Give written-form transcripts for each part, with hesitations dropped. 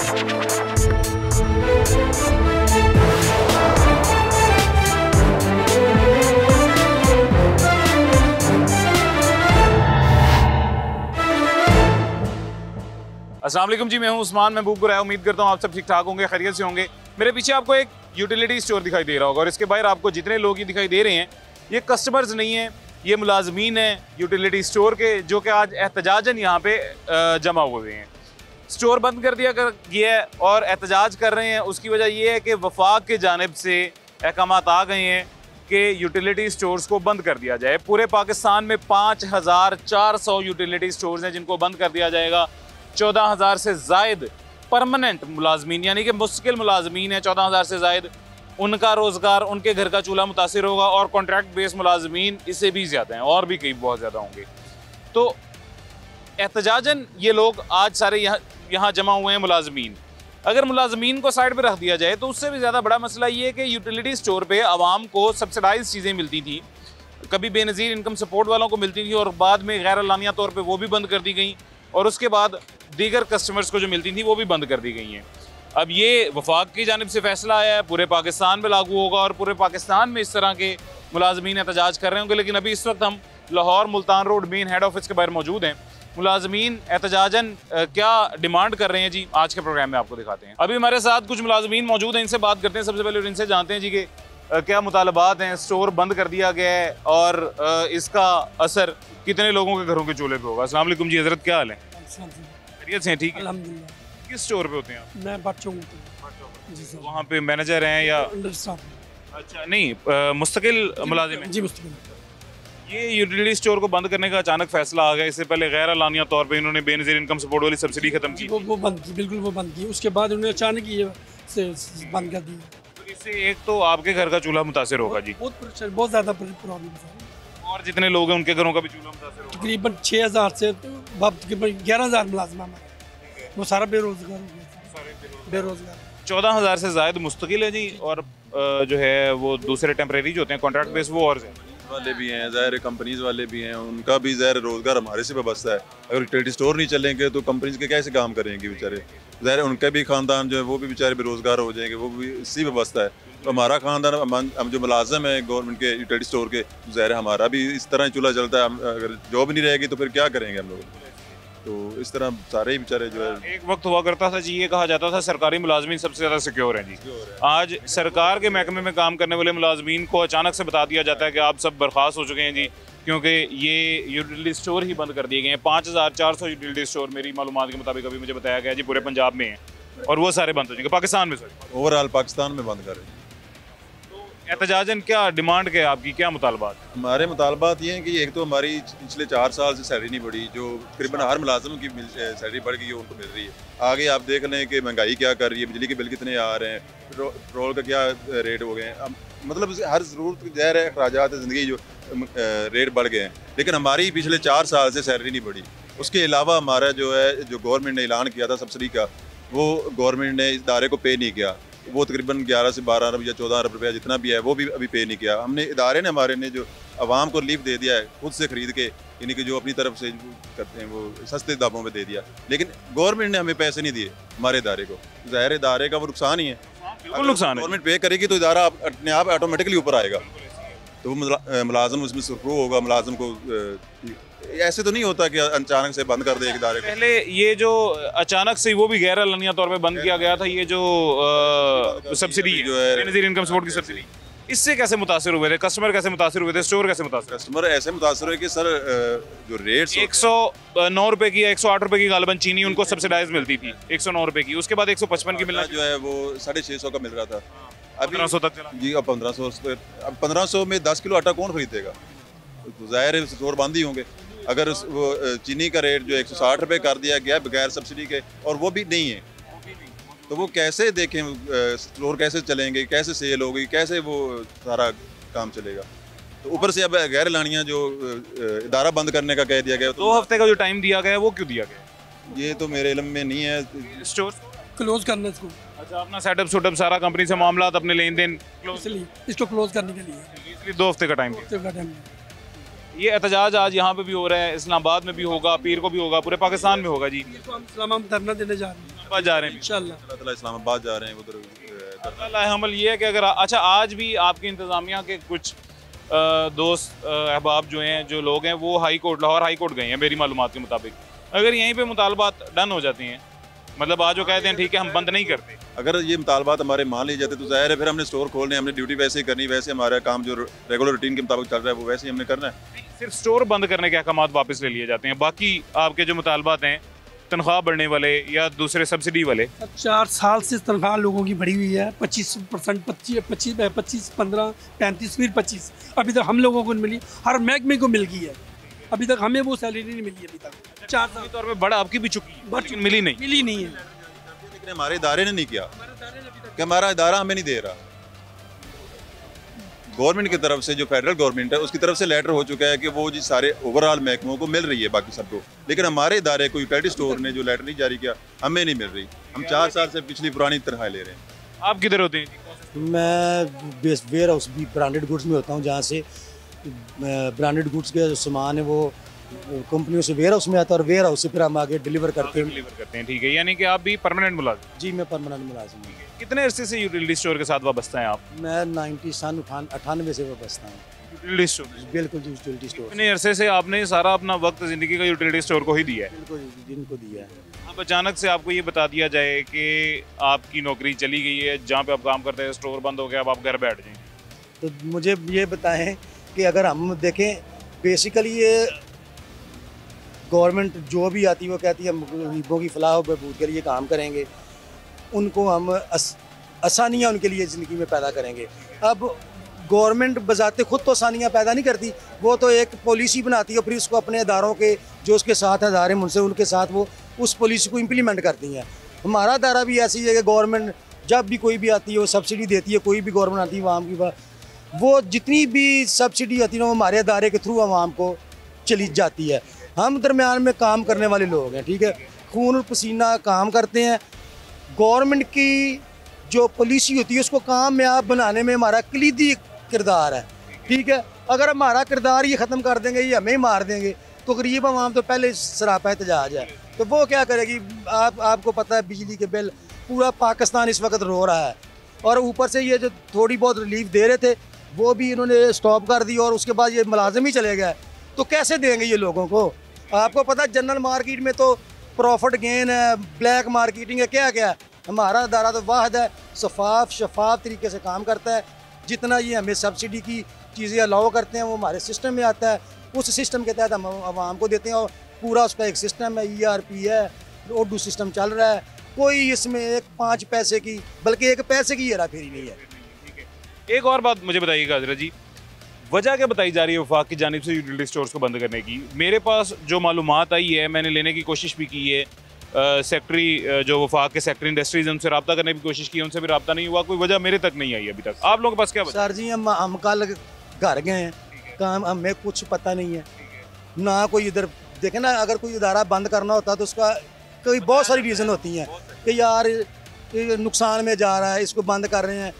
अस्सलाम वालेकुम जी, मैं हूं उस्मान महबूब गुराया। उम्मीद करता हूं आप सब ठीक ठाक होंगे, खैरियत से होंगे। मेरे पीछे आपको एक यूटिलिटी स्टोर दिखाई दे रहा होगा और इसके बाहर आपको जितने लोग ही दिखाई दे रहे हैं ये कस्टमर्स नहीं हैं, ये मुलाजमीन हैं यूटिलिटी स्टोर के, जो कि आज एहतजाजन यहाँ पे जमा हुए हैं। स्टोर बंद कर दिया गया है और एहतजाज कर रहे हैं। उसकी वजह यह है कि वफाक की जानिब से अहकामात आ गए हैं कि यूटिलिटी स्टोर्स को बंद कर दिया जाए। पूरे पाकिस्तान में 5400 यूटिलिटी स्टोर्स हैं जिनको बंद कर दिया जाएगा। 14,000 से ज़ायद परमानेंट मुलाजमीन यानी कि मुस्तकिल मुलाजमीन है, 14,000 से ज़ायद, उनका रोज़गार, उनके घर का चूल्हा मुतासिर होगा। और कॉन्ट्रैक्ट बेस्ड मुलाजमीन इससे भी ज़्यादा हैं और भी कई बहुत ज़्यादा होंगे। तो एहतजाजन ये लोग आज सारे यहाँ जमा हुए हैं मुलाजमीन। अगर मुलाजमीन को साइड पर रख दिया जाए तो उससे भी ज़्यादा बड़ा मसला ये है कि यूटिलिटी स्टोर पर आवाम को सब्सिडाइज चीज़ें मिलती थी, कभी बेनज़ीर इनकम सपोर्ट वालों को मिलती थी और बाद में गैर अलानिया तौर पर वो भी बंद कर दी गई और उसके बाद दीगर कस्टमर्स को जो मिलती थी वो भी बंद कर दी गई हैं। अब ये वफाक की जानिब से फैसला आया है, पूरे पाकिस्तान में लागू होगा और पूरे पाकिस्तान में इस तरह के मुलाजमीन एहतजाज कर रहे होंगे। लेकिन अभी इस वक्त हम Lahore Multan road main head office के बाहर मौजूद हैं। मुलाजमीन एहतजाजन क्या डिमांड कर रहे हैं जी, आज के प्रोग्राम में आपको दिखाते हैं। अभी हमारे साथ कुछ मुलाजमीन मौजूद हैं, इनसे बात करते हैं। सबसे पहले इनसे जानते हैं जी कि क्या मुतालबात हैं। स्टोर बंद कर दिया गया है और इसका असर कितने लोगों के घरों के चूल्हे पे होगा। अस्सलाम वालेकुम जी, हजरत क्या हाल है? खैरियत से हैं? ठीक है, अल्हम्दुलिल्लाह। किस स्टोर पे होते हैं आप? मैं बच्चों जी सर। वहाँ पे मैनेजर हैं या? अच्छा, नहीं मुस्तकिल मुलाजिम हैं? जी मुस्तकिल। ये यूटिलिटी स्टोर को बंद करने का अचानक फैसला आ गया। इससे पहले गैर अलानिया तौर पे इन्होंने बेनज़ीर इनकम सपोर्ट वाली सब्सिडी खत्म की। वो बंद की, बिल्कुल वो बंद की। उसके बाद उन्होंने अचानक ये बंद कर दी। तो इससे एक तो आपके घर का चूल्हा मुतासिर होगा जी, बहुत ज़्यादा प्रॉब्लम है। और जितने लोग हैं उनके घरों का भी चूल्हा मुतासिर होगा। तकरीबन 6,000 से तकरीबन 11,000 मुलाजिम हमारे, वो सारा बेरोजगार हो गया। बेरोजगार 14,000 से ज़ायद मुस्तकिल है जी, और जो है वो दूसरे टेम्परेरी जो होते हैं कॉन्ट्रैक्ट बेस वो और वाले भी हैं, ज़ाहिर कंपनीज वाले भी हैं, उनका भी ज़ाहिर रोज़गार हमारे से वाबस्ता है। अगर यूटिलिटी स्टोर नहीं चलेंगे तो कंपनीज के कैसे काम करेंगे बेचारे? ज़ाहिर उनका भी ख़ानदान जो है वो भी बेचारे बेरोज़गार हो जाएंगे, वो भी इसी वाबस्ता है। तो हमारा ख़ानदान, हम जो मुलाजम है गवर्नमेंट के यूटिलिटी स्टोर के, ज़ाहिर हमारा भी इस तरह चूल्हा चलता है। अगर जॉब नहीं रहेगी तो फिर क्या करेंगे हम लोग? तो इस तरह सारे ही बेचारे जो है। एक वक्त हुआ करता था जी, ये कहा जाता था सरकारी मुलाजमीन सबसे ज़्यादा सिक्योर हैं जी। आज सरकार के महकमे में काम करने वाले मुलाजमीन को अचानक से बता दिया जाता है कि आप सब बर्खास्त हो चुके हैं जी, क्योंकि ये यूटिलिटी स्टोर ही बंद कर दिए गए हैं। 5400 यूटिलिटी स्टोर मेरी मालूमात के मुताबिक अभी मुझे बताया गया जी पूरे पंजाब में हैं, और वो सारे बंद हो जाएंगे पाकिस्तान में। सर ओवरऑल पाकिस्तान में बंद करें। एहतजाजन क्या डिमांड क्या आपकी, क्या मुतालबात? हमारे मुतालबात ये हैं कि एक तो हमारी पिछले 4 साल से सैलरी नहीं बढ़ी, जो तकरीबन हर मुलाजम की सैलरी बढ़ गई है, उनको मिल रही है। आगे आप देख लें कि महंगाई क्या कर रही है, बिजली के बिल कितने आ रहे हैं, पेट्रोल का क्या रेट हो गए हैं। मतलब हर ज़रूरत ज़ाहिर है अखराजात ज़िंदगी जो रेट बढ़ गए हैं, लेकिन हमारी पिछले 4 साल से सैलरी नहीं बढ़ी। उसके अलावा हमारा जो है, जो गवर्नमेंट ने ऐलान किया था सब्सिडी का, वो गवर्नमेंट ने इदारे को पे नहीं किया। वो तकरीबन 11 से 12 अरब या 14 अरब रुपया जितना भी है वो भी अभी पे नहीं किया। हमने इदारे ने, हमारे ने जो आवाम को रिलीफ दे दिया है खुद से ख़रीद के, यानी कि जो अपनी तरफ से करते हैं वो सस्ते दामों में दे दिया, लेकिन गवर्नमेंट ने हमें पैसे नहीं दिए हमारे इदारे को। ज़ाहिर इदारे का वो नुकसान ही है। बिल्कुल नुकसान है। गवर्नमेंट पे करेगी तो इदारा अपने आप ऑटोमेटिकली ऊपर आएगा, तो मुलाजम उसमें सुरखरू होगा। मुलाजम को ऐसे तो नहीं होता कि अचानक से बंद कर दे एक इदारे को। पहले ये जो अचानक से वो भी गैर अलानिया तौर पे बंद किया गया था, ये जो सब्सिडी जो है बेनज़ीर इनकम सपोर्ट की सब्सिडी, इससे कैसे मुतासिर हुए थे कस्टमर? कैसे मुतासिर हुए थे? स्टोर कैसे मुतासिर? कस्टमर ऐसे मुतासर हुए कि सर जो रेट्स 109 रुपए की या 108 रुपए की गालबन चीनी उनको सब्सिडाइज मिलती थी, 109 रुपए की, उसके बाद 155 की मिलना जो है वो 650 का मिल रहा था, अभी 1500 तक चला जी। अब 1500, अब 1500 में 10 किलो आटा कौन खरीदेगा? तो ज़ाहिर है स्टोर बंद ही होंगे। अगर वो चीनी का रेट जो 160 रुपये कर दिया गया बगैर सब्सिडी के, और वो भी नहीं है, तो वो कैसे देखें स्टोर कैसे चलेंगे, कैसे सेल होगी, कैसे वो सारा काम चलेगा? तो ऊपर से अब गैर लानियाँ जो इदारा बंद करने का कह दिया गया, 2 हफ्ते का जो टाइम दिया गया है वो क्यों दिया गया? ये तो मेरे इल्म में नहीं है। स्टोर क्लोज करने इसको। अच्छा, अपना सेटअप सारा कंपनी से मामला, अपने लेन देन इसलिए इसको क्लोज करने के लिए, इसलिए 2 हफ्ते का टाइम दिया। ये एहतजाज आज यहाँ पे भी हो रहा है, इस्लामाबाद में भी होगा, पीर को भी होगा, पूरे पाकिस्तान में होगा जी। हम धरना देने जा रहे हैं। इस्लामाबाद जा रहे हैं इंशाल्लाह ताला इस्लामाबाद जा रहे हैं उधर। अल्लाह हमल ये है कि अगर अच्छा आज भी आपकी इंतज़ामिया के कुछ दोस्त अहबाब जो हैं, जो लोग हैं, वो high court, Lahore high court गए हैं मेरी मालूमात के मुताबिक। अगर यहीं पे मुतालबात डन हो जाती हैं, मतलब आज वो कहते हैं ठीक है हम बंद नहीं करते, अगर ये मुतालबात हमारे मान लिए जाते तो ज़ाहिर है फिर हमने स्टोर खोलने, हमने ड्यूटी वैसे ही करनी, वैसे हमारा काम जो रेगुलर रूटीन के मुताबिक चल रहा है वो वैसे ही हमने करना है। सिर्फ स्टोर बंद करने के अहकामात वापस ले लिए जाते हैं, बाकी आपके जो मुतालबात हैं तनख्वाह बढ़ने वाले या दूसरे सब्सिडी वाले। 4 साल से तनख्वाह लोगों की बढ़ी हुई है 25%, 25, 15, 35, फिर 25। अभी तक हम लोगों को नहीं मिली, हर महकमे को मिल गई है, अभी तक हमें वो सैलरी नहीं मिली अभी तक। 4 साल तौर पे बढ़ आपकी भी चुकी है लेकिन मिली नहीं। मिली नहीं है, लेकिन हमारे इदारे ने नहीं किया कि हमारा इदारा हमें नहीं दे रहा। गवर्नमेंट की तरफ से, जो फेडरल गवर्नमेंट है उसकी तरफ से लेटर हो चुका है कि वो जी सारे ओवरऑल महकमों को मिल रही है बाकी सबको, लेकिन हमारे इदारे को यूटिलिटी स्टोर ने जो लेटर नहीं जारी किया हमें नहीं मिल रही। हम 4 साल से पिछली पुरानी तनख्वाह ले रहे हैं। आप किधर होते हैं? मैं वेयर हाउस भी ब्रांडेड गुड्स में होता हूँ, जहाँ से ब्रांडेड गुड्स के जो सामान है वो कंपनियों से वेयर हाउस में आता है और वेयर हाउस से फिर हम आगे डिलीवर करते हैं। ठीक है, यानी कि आप भी परमानेंट मुलाजिम? जी मैं परमानेंट मुलाजिम हूँ। कितने अरसे से यूटिलिटी स्टोर के साथ वाबस्ता हैं आप? मैं 98 से वाबस्ता हूँ। Utility store? बिल्कुल जी, यूटिलिटी स्टोर। कितने अरसे से आपने सारा अपना वक्त ज़िंदगी का यूटिलिटी स्टोर को ही दिया है? बिल्कुल जिनको दिया है। अब अचानक से आपको ये बता दिया जाए कि आपकी नौकरी चली गई है, जहाँ पे आप काम करते हैं स्टोर बंद हो गया, अब आप घर बैठ जाएं, तो मुझे ये बताएं कि अगर हम देखें बेसिकली ये गवर्नमेंट जो भी आती है वो कहती है हम गरीबों की फलाह व बहबूद के लिए काम करेंगे, उनको हम आसानियाँ उनके लिए ज़िंदगी में पैदा करेंगे। अब गवर्नमेंट बजाते खुद तो आसानियाँ पैदा नहीं करती, वो तो एक पॉलिसी बनाती है, फिर उसको अपने अदारों के जो उसके साथ अदारे उनसे उनके साथ वो उस पॉलिसी को इम्प्लीमेंट करती हैं। हमारा अदारा भी ऐसी है कि गवर्नमेंट जब भी कोई भी आती है वो सब्सिडी देती है, कोई भी गवर्नमेंट आती है आवाम की, वो जितनी भी सब्सिडी आती है ना वो हमारे अदारे के थ्रू आवाम को चली जाती है। हम दरमियान में काम करने वाले लोग हैं, ठीक है, खून और पसीना काम करते हैं। गवर्नमेंट की जो पॉलिसी होती है उसको कामयाब बनाने में हमारा कलीदी किरदार है, ठीक है। अगर हमारा किरदार ये ख़त्म कर देंगे, ये हमें ही मार देंगे, तो गरीब आवाम तो पहले सरापा एहतजाज है, तो वो क्या करेगी। आपको पता है बिजली के बिल पूरा पाकिस्तान इस वक्त रो रहा है, और ऊपर से ये जो थोड़ी बहुत रिलीफ दे रहे थे वो भी इन्होंने स्टॉप कर दी, और उसके बाद ये मुलाजिम ही चले गए, तो कैसे देंगे ये लोगों को। आपको पता है जनरल मार्केट में तो प्रॉफिट गेन है, ब्लैक मार्केटिंग है, क्या क्या है। हमारा अदारा तो वाहद है, शफाफ तरीके से काम करता है। जितना ये हमें सब्सिडी की चीज़ें अलाउ करते हैं वो हमारे सिस्टम में आता है, उस सिस्टम के तहत हम आवाम को देते हैं, और पूरा उसका एक सिस्टम है, ERP है, ओडू सिस्टम चल रहा है। कोई इसमें 5 पैसे की बल्कि 1 पैसे की हेरा फेरी नहीं है। एक और बात मुझे बताइएगा हजरत जी, वजह क्या बताई जा रही है वफाक की जानिब से यूटिलिटी स्टोर्स को बंद करने की? मेरे पास जो मालूमात आई है, मैंने लेने की कोशिश भी की है, सेक्रेटरी जो वफाक के सेक्रेटरी इंडस्ट्रीज हैं उनसे रब्ता करने की कोशिश की, उनसे भी रब्ता नहीं हुआ, कोई वजह मेरे तक नहीं आई अभी तक। आप लोगों के पास क्या वजह? सर जी हम कल घर गए हैं, काम हमें कुछ पता नहीं है ना कोई। इधर देखें ना, अगर कोई इदारा बंद करना होता तो उसका कोई बहुत सारी रीज़न होती हैं कि यार ये नुकसान में जा रहा है, इसको बंद कर रहे हैं।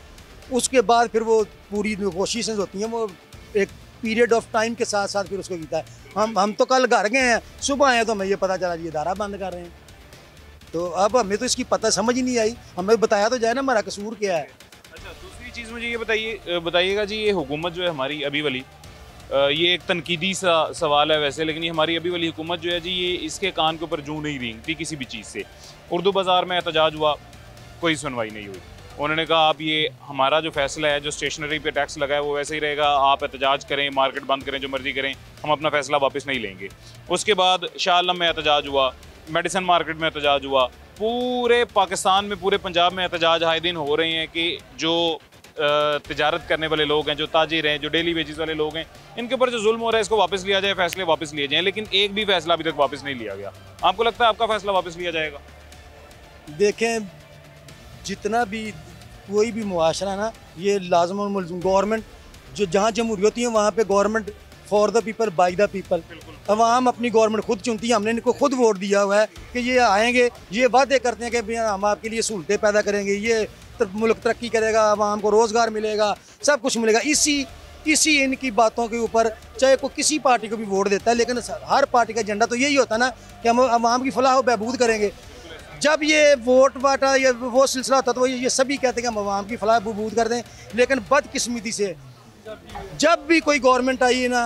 उसके बाद फिर वो पूरी कोशिशें होती हैं, वो एक पीरियड ऑफ टाइम के साथ साथ फिर उसको कीता है। हम तो कल घर गए हैं, सुबह आए तो हमें ये पता चला ये इदारा बंद कर रहे हैं, तो अब हमें तो इसकी पता समझ ही नहीं आई। हमें बताया तो जाए ना हमारा कसूर क्या है। अच्छा, दूसरी चीज़ मुझे ये बताइएगा जी, ये हुकूमत जो है हमारी अभी वाली, ये एक तनकीदी सा सवाल है वैसे, लेकिन ये हमारी अभी वाली हुकूमत जो है जी, ये इसके कान के ऊपर जूं नहीं रेंगती किसी भी चीज़ से। उर्दू बाज़ार में एहतजाज हुआ, कोई सुनवाई नहीं हुई। उन्होंने कहा आप ये हमारा जो फैसला है, जो स्टेशनरी पे टैक्स लगा है वो वैसे ही रहेगा, आप एहतजाज करें, मार्केट बंद करें, जो मर्जी करें, हम अपना फैसला वापस नहीं लेंगे। उसके बाद शाह आलम में एहतजाज हुआ, मेडिसन मार्केट में एहतजाज हुआ, पूरे पाकिस्तान में, पूरे पंजाब में एहतजाज आए दिन हो रहे हैं कि जो तिजारत करने वाले लोग हैं, जो ताजिर हैं, जो डेली वेजेस वाले लोग हैं, इनके ऊपर जो जुल्म हो रहा है इसको वापस लिया जाए, फैसले वापस लिए जाएँ। लेकिन एक भी फैसला अभी तक वापस नहीं लिया गया। आपको लगता है आपका फैसला वापस लिया जाएगा? देखें, जितना भी कोई भी मुआशरा ना, ये लाजम और मुल्ज़िम गवर्नमेंट जो जहाँ जमहूरियत होती है वहाँ पे government for the people by the people. अवाम अपनी गवर्नमेंट खुद चुनती है, हमने इनको खुद वोट दिया हुआ है कि ये आएंगे, ये वादे करते हैं कि भैया हम आपके लिए सहूलतें पैदा करेंगे, ये मुल्क तरक्की करेगा, आवाम को रोज़गार मिलेगा, सब कुछ मिलेगा। इसी इनकी बातों के ऊपर चाहे कोई किसी पार्टी को भी वोट देता है, लेकिन हर पार्टी का एजेंडा तो यही होता है ना कि हम आवाम की फलाह व बहबूद करेंगे। जब ये वोट बांटा या वो सिलसिला होता तो ये सभी कहते हैं कि हम अवाम की फलाह बहबूद कर दें, लेकिन बदकिस्मती से जब भी कोई गवर्नमेंट आई है ना,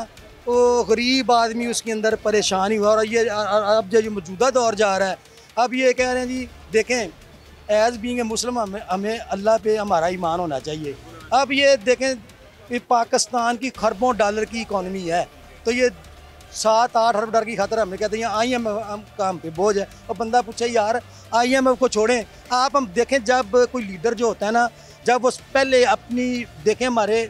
वो गरीब आदमी उसके अंदर परेशान ही हुआ। और ये अब जो मौजूदा दौर जा रहा है, अब ये कह रहे हैं जी देखें, एज बीइंग ए मुस्लिम हमें अल्लाह पे हमारा ईमान होना चाहिए। अब ये देखें, ये पाकिस्तान की खरबों डॉलर की इकॉनमी है, तो ये 7-8 अरब डॉलर की खातर हमें कहते हैं IMF काम पे बोझ है। और बंदा पूछे यार IMF को छोड़ें, आप हम देखें जब कोई लीडर जो होता है ना, जब वो पहले अपनी देखें हमारे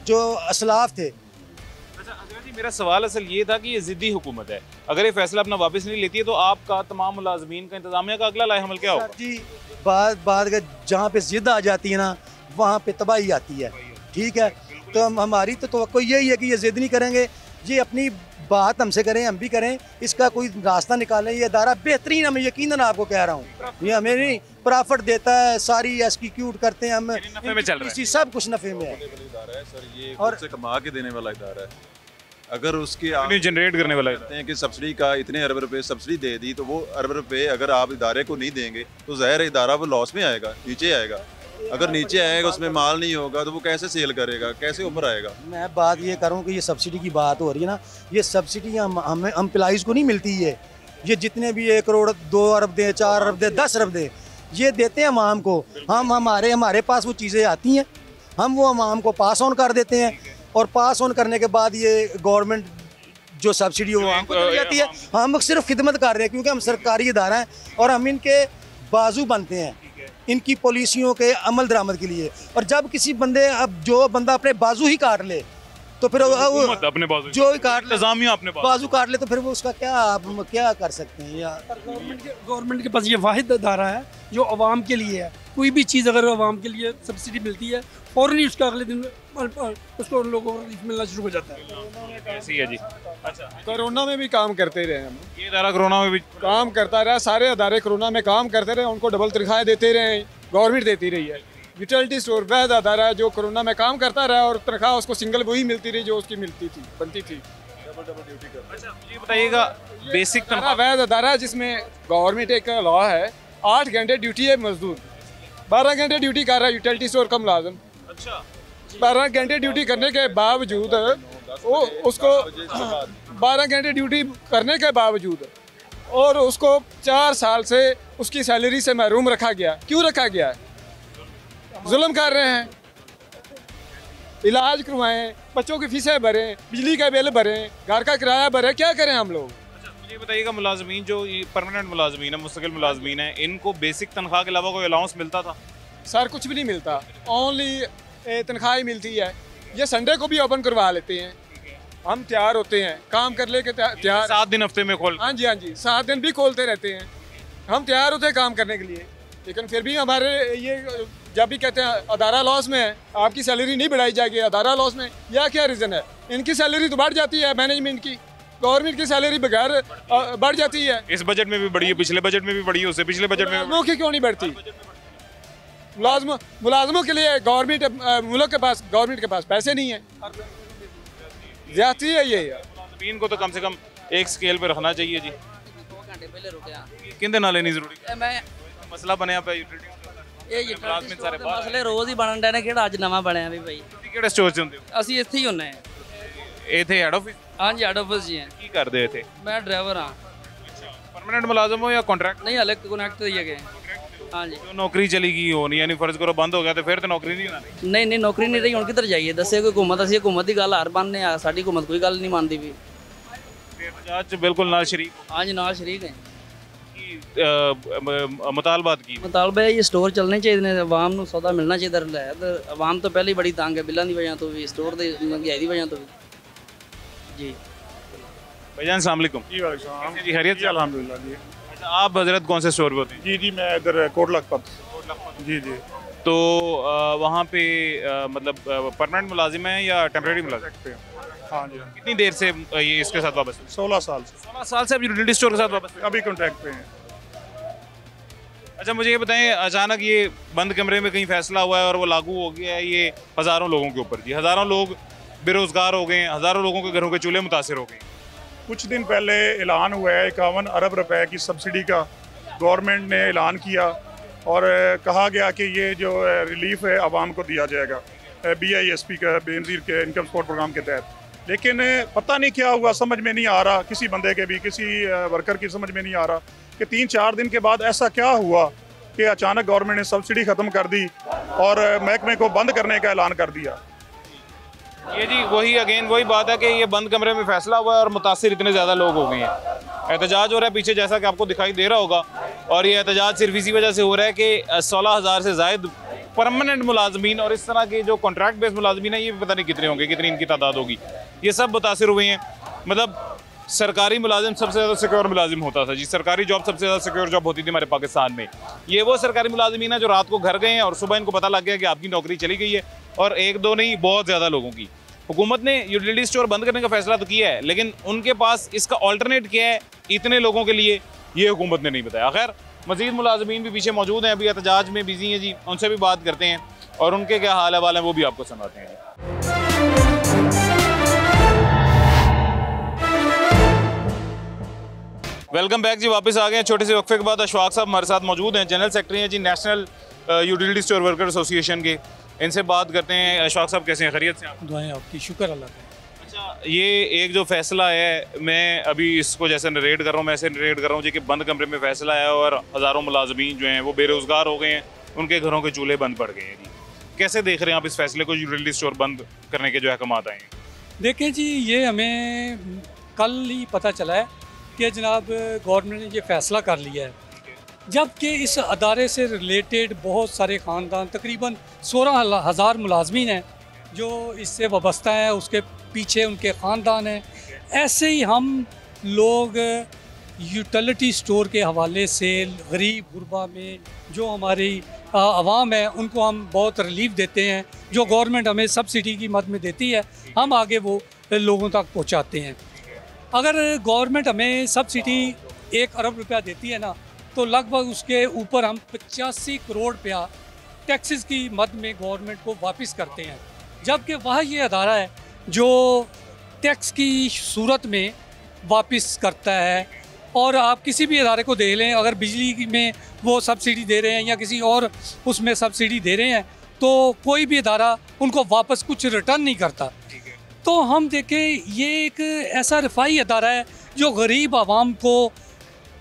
जो असलाफ थे। अच्छा अजरा जी, मेरा सवाल असल ये था कि ये ज़िद्दी हुकूमत है, अगर ये फैसला अपना वापस नहीं लेती है तो आपका तमाम मुलाजमीन का इंतजामिया का अगला लाए हमल क्या होगा? जी बात जहाँ पे जिद आ जाती है ना, वहाँ पे तबाही आती है। ठीक है, तो हमारी तो तवक्को यही है कि ये जिद नहीं करेंगे, ये अपनी बात हमसे करें, हम भी करें, इसका कोई रास्ता निकालें। ये अदारा बेहतरीन, हमें यकीनन आपको कह रहा हूँ, ये हमें नहीं प्रॉफिट देता है, सारी एक्सक्यूट करते हैं हम, नफे में चल रहा है, सब कुछ नफे में है। सर ये खुद से कमा के देने वाला इदारा है। अगर उसके आप जनरेट करने वाला कहते हैं कि सब्सिडी का इतने अरब रुपए सब्सिडी दे दी, तो वो अरब रुपए अगर आप इदारे को नहीं देंगे तो ज़ाहिर है इदारा वो लॉस में आएगा, नीचे आएगा। अगर नीचे आएगा, उसमें माल नहीं होगा, तो वो कैसे सेल करेगा, कैसे ऊपर आएगा? मैं बात ये करूँ कि ये सब्सिडी की बात हो रही है ना, ये सब्सिडी हमें एम्प्लॉइज़ को नहीं मिलती है। ये जितने भी 1 करोड़ 2 अरब दे, 4 अरब दे, 10 अरब दे, ये देते हैं अवाम को। हम हमारे पास वो चीज़ें आती हैं, हम वो अवाम को पास ऑन कर देते हैं, और पास ऑन करने के बाद ये गवर्नमेंट जो सब्सिडी वो हमको चली जाती है। हम सिर्फ खिदमत कर रहे हैं, क्योंकि हम सरकारी इदारा हैं और हम इनके बाजू बनते हैं इनकी पॉलिसियों के अमल दरामद के लिए। और जब किसी बंदे, अब जो बंदा अपने बाजू ही काट ले, तो फिर अपने बाजू जो ही काट ले, इंतजामिया अपने बाजू काट ले, तो फिर वो उसका क्या आप क्या कर सकते हैं यार? गवर्नमेंट के पास ये वाहिद अदारा है जो अवाम के लिए है। कोई भी चीज़ अगर अवाम के लिए सब्सिडी मिलती है, फ़ौरन उसका अगले दिन उसको उन लोगों को रिलीफ मिलना शुरू हो जाता है। ऐसी है जी। अच्छा, कोरोना में भी काम करते रहे हम, ये इदारा कोरोना में भी काम करता रहा, सारे अदारे कोरोना में काम करते रहे, उनको डबल तनख्वाहें देते रहे, गवर्नमेंट देती रही है। यूटिलिटी स्टोर वैध अदारा है जो कोरोना में काम करता रहा, और तनख्वाह उसको सिंगल वही मिलती रही जो उसकी मिलती थी, बनती थी। अच्छा मुझे बताइएगा, बेसिक तनख्वाह वैध अदारा है जिसमें गवर्नमेंट एक लॉ है, 8 घंटे ड्यूटी है मजदूर, 12 घंटे ड्यूटी कर रहा है यूटिलिटी स्टोर का मुलाजिम। अच्छा 12 घंटे ड्यूटी करने के बावजूद वो उसको 12 घंटे ड्यूटी करने के बावजूद और उसको 4 साल से उसकी सैलरी से महरूम रखा गया। क्यों रखा गया है? जुल्म कर रहे हैं। इलाज करवाएं, बच्चों की फीसें भरें, बिजली का बिल भरें, घर का किराया भरें, क्या करें हम लोग? अच्छा मुझे बताइएगा, मुलाजमीन जो परमानेंट मुलाजमीन है, मुस्तकिल मुलाजमीन है, इनको बेसिक तनख्वाह के अलावा कोई अलाउंस मिलता था? सर कुछ भी नहीं मिलता, ओनली तनख्वाह ही मिलती है। ये संडे को भी ओपन करवा लेते हैं, हम तैयार होते हैं काम कर ले के तैयार, 7 दिन हफ्ते में खोल। हाँ जी 7 दिन भी खोलते रहते हैं, हम तैयार होते हैं काम करने के लिए। लेकिन फिर भी हमारे ये जब भी कहते हैं अदारा लॉस में है, आपकी सैलरी नहीं बढ़ाई जाएगी, अदारा लॉस में, यह क्या रीज़न है? इनकी सैलरी तो बढ़ जाती है, मैनेजमेंट की, गवर्नमेंट की सैलरी बगैर बढ़ जाती है। इस बजट में भी बढ़ी है, पिछले बजट में भी बढ़ी है, उससे पिछले बजट में मुलाजमों की क्यों नहीं बढ़ती? मुलाजमों के लिए गवर्नमेंट के पास पैसे नहीं है, ज्यादती है ये। मुलाजमीन को तो कम से कम एक स्केल पे रखना चाहिए जी। 2 घंटे पहले रुके किंदे ना लेनी जरूरी मैं मसला बनया पे ਇਹ ਸਾਰੇ ਮਸਲੇ ਰੋਜ਼ ਹੀ ਬਣਨ ਡੇ ਨੇ, ਕਿਹੜਾ ਅੱਜ ਨਵਾਂ ਬਣਿਆ ਵੀ ਭਾਈ? ਕਿਹੜੇ ਸਟੋਰ 'ਚ ਹੁੰਦੇ ਹੋ? ਅਸੀਂ ਇੱਥੇ ਹੀ ਹੁੰਨੇ ਆ। ਇੱਥੇ ਹੈਡ ਆਫਿਸ? ਹਾਂਜੀ ਹੈਡ ਆਫਿਸ ਜੀ ਹੈ। ਕੀ ਕਰਦੇ ਇੱਥੇ? ਮੈਂ ਡਰਾਈਵਰ ਹਾਂ। परमानेंट मुलाजम हो या कॉन्ट्रैक्ट? नहीं हले कनेक्ट ही है। हाँ जी। जो नौकरी चली गई होनी, यानी फर्ज करो बंद हो गया तो फिर तो नौकरी नहीं होनी। नहीं नौकरी नहीं रही, हुण किधर जाइए? दस्से कोई हुकूमत, असीं हुकूमत की गल हर बनने आ, साडी हुकूमत कोई गल नहीं मानती भी। एहतजाज च बिल्कुल नाल शरीक हो? हाँ जी नाल शरीक है। मुतालबात की मुतालबा है ये स्टोर चलने चाहिए ने, आवाम नूं सौदा मिलना चाहिए। आवाम तो पहले ही बड़ी तंग है बिलों की वजह तो भी, स्टोर की महंगाई की वजह तो भी जी। भाईजान अस्सलाम वालेकुम। जी वालेकुम जी, खैरियत से? अल्हम्दुलिल्लाह जी। अच्छा, आप हजरत कौन से स्टोर पे होते हैं? जी जी मैं इधर कोट लखपत। जी जी। तो वहाँ पे मतलब परमानेंट मुलाजिम है या टेम्परेरी मुलाजिम? हाँ जी। कितनी देर से ये इसके साथ वापस? 16 साल से। 16 साल से आप यूटिलिटी स्टोर के साथ वापस? अभी कॉन्ट्रैक्ट पे हैं। अच्छा मुझे ये बताएं, अचानक ये बंद कमरे में कहीं फैसला हुआ है और वो लागू हो गया है ये हज़ारों लोगों के ऊपर जी, हज़ारों लोग बेरोज़गार हो गए हैं, हज़ारों लोगों के घरों के चूल्हे मुतासर हो गए। कुछ दिन पहले ऐलान हुआ है 51 अरब रुपए की सब्सिडी का गवर्नमेंट ने ऐलान किया और कहा गया कि ये जो रिलीफ है आवाम को दिया जाएगा BISP का बेनज़ीर के इनकम सपोर्ट प्रोग्राम के तहत। लेकिन पता नहीं क्या हुआ, समझ में नहीं आ रहा, किसी बंदे के भी, किसी वर्कर की समझ में नहीं आ रहा कि 3-4 दिन के बाद ऐसा क्या हुआ कि अचानक गवर्नमेंट ने सब्सिडी ख़त्म कर दी और महकमे को बंद करने का ऐलान कर दिया। ये जी वही बात है कि ये बंद कमरे में फैसला हुआ है और मुतासिर इतने ज़्यादा लोग हो गए हैं। एहतजाज हो रहा है पीछे, जैसा कि आपको दिखाई दे रहा होगा, और ये एहतजाज सिर्फ इसी वजह से हो रहा है कि 16,000 से ज़ायद परमानेंट मुलाजमीन और इस तरह के जो कॉन्ट्रैक्ट बेस्ड मुलाजमीन है, ये भी पता नहीं कितने होंगे, कितनी इनकी तादाद होगी, ये सब मुतासिर हुए हैं। मतलब सरकारी मुलाजिम सबसे ज़्यादा सिक्योर मुलाजिम होता था जी, सरकारी जॉब सबसे ज़्यादा सिक्योर जॉब होती थी हमारे पाकिस्तान में। ये वो सरकारी मुलाजिमीन है जो रात को घर गए हैं और सुबह इनको पता लग गया कि आपकी नौकरी चली गई है, और एक दो नहीं, बहुत ज़्यादा लोगों की। हुकूमत ने यूटिलिटी स्टोर बंद करने का फैसला तो किया है, लेकिन उनके पास इसका ऑल्टरनेट क्या है इतने लोगों के लिए, ये हुकूमत ने नहीं बताया। खैर, मज़ीद मुलाजमीन भी पीछे मौजूद हैं, अभी एहतजाज में बिजी हैं जी, उनसे भी बात करते हैं और उनके क्या हाल है वो भी आपको सुनाते हैं। वेलकम बैक जी, वापस आ गए हैं छोटे से वक्फे के बाद। अशफाक साहब हमारे साथ मौजूद हैं, जनरल सेक्रेटरी हैं जी national utility store worker association के। इनसे बात करते हैं। अशफाक साहब कैसे हैं, खैरियत से? आप? दुआएं आपकी, शुक्र अल्लाह का। अच्छा, ये एक जो फैसला है, मैं अभी इसको जैसे नरेट कर रहा हूँ, मैं ऐसे नरेट कर रहा हूँ जी कि बंद कमरे में फैसला है और हज़ारों मुलाजमीन जो हैं वो बेरोज़गार हो गए हैं, उनके घरों के चूल्हे बंद पड़ गए हैं जी। कैसे देख रहे हैं आप इस फैसले को, यूटिलिटी स्टोर बंद करने के जो अहकामात आए हैं? देखें जी, ये हमें कल ही पता चला है कि जनाब गवर्नमेंट ने ये फ़ैसला कर लिया है, जबकि इस अदारे से रिलेटेड बहुत सारे ख़ानदान, तकरीबन 16,000 मुलाजमीन हैं जो इससे वाबस्ता हैं, उसके पीछे उनके ख़ानदान हैं। ऐसे ही हम लोग यूटिलिटी स्टोर के हवाले से गरीब गुरबा में जो हमारी आवाम है उनको हम बहुत रिलीफ देते हैं, जो गवर्नमेंट हमें सब्सिडी की मद में देती है हम आगे वो लोगों तक पहुंचाते हैं। अगर गवर्नमेंट हमें सब्सिडी 1 अरब रुपया देती है ना, तो लगभग उसके ऊपर हम 85 करोड़ रुपया टैक्सेस की मद में गवर्नमेंट को वापस करते हैं, जबकि वह ये अदारा है जो टैक्स की सूरत में वापस करता है। और आप किसी भी अदारे को देख लें, अगर बिजली में वो सब्सिडी दे रहे हैं या किसी और उसमें सब्सिडी दे रहे हैं, तो कोई भी अदारा उनको वापस कुछ रिटर्न नहीं करता। तो हम देखें, ये एक ऐसा रफाई अदारा है जो गरीब आवाम को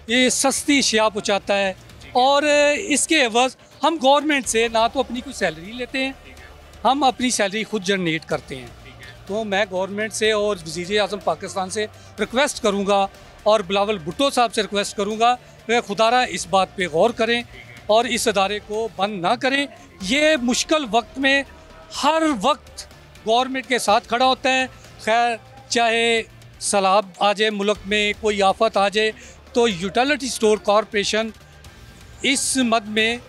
ये सस्ती अशिया पहुँचाता है, और इसके एवज़ हम गवर्नमेंट से ना तो अपनी कोई सैलरी लेते हैं, हम अपनी सैलरी खुद जनरेट करते हैं। तो मैं गवर्नमेंट से और वज़ीर आज़म पाकिस्तान से रिक्वेस्ट करूँगा और बिलावल भुट्टो साहब से रिक्वेस्ट करूँगा कि खुदारा इस बात पे गौर करें और इस अदारे को बंद ना करें। ये मुश्किल वक्त में हर वक्त गवर्नमेंट के साथ खड़ा होता है। खैर, चाहे सैलाब आ जाए, मुल्क में कोई आफत आ जाए, तो यूटिलिटी स्टोर कॉरपोरेशन इस मद में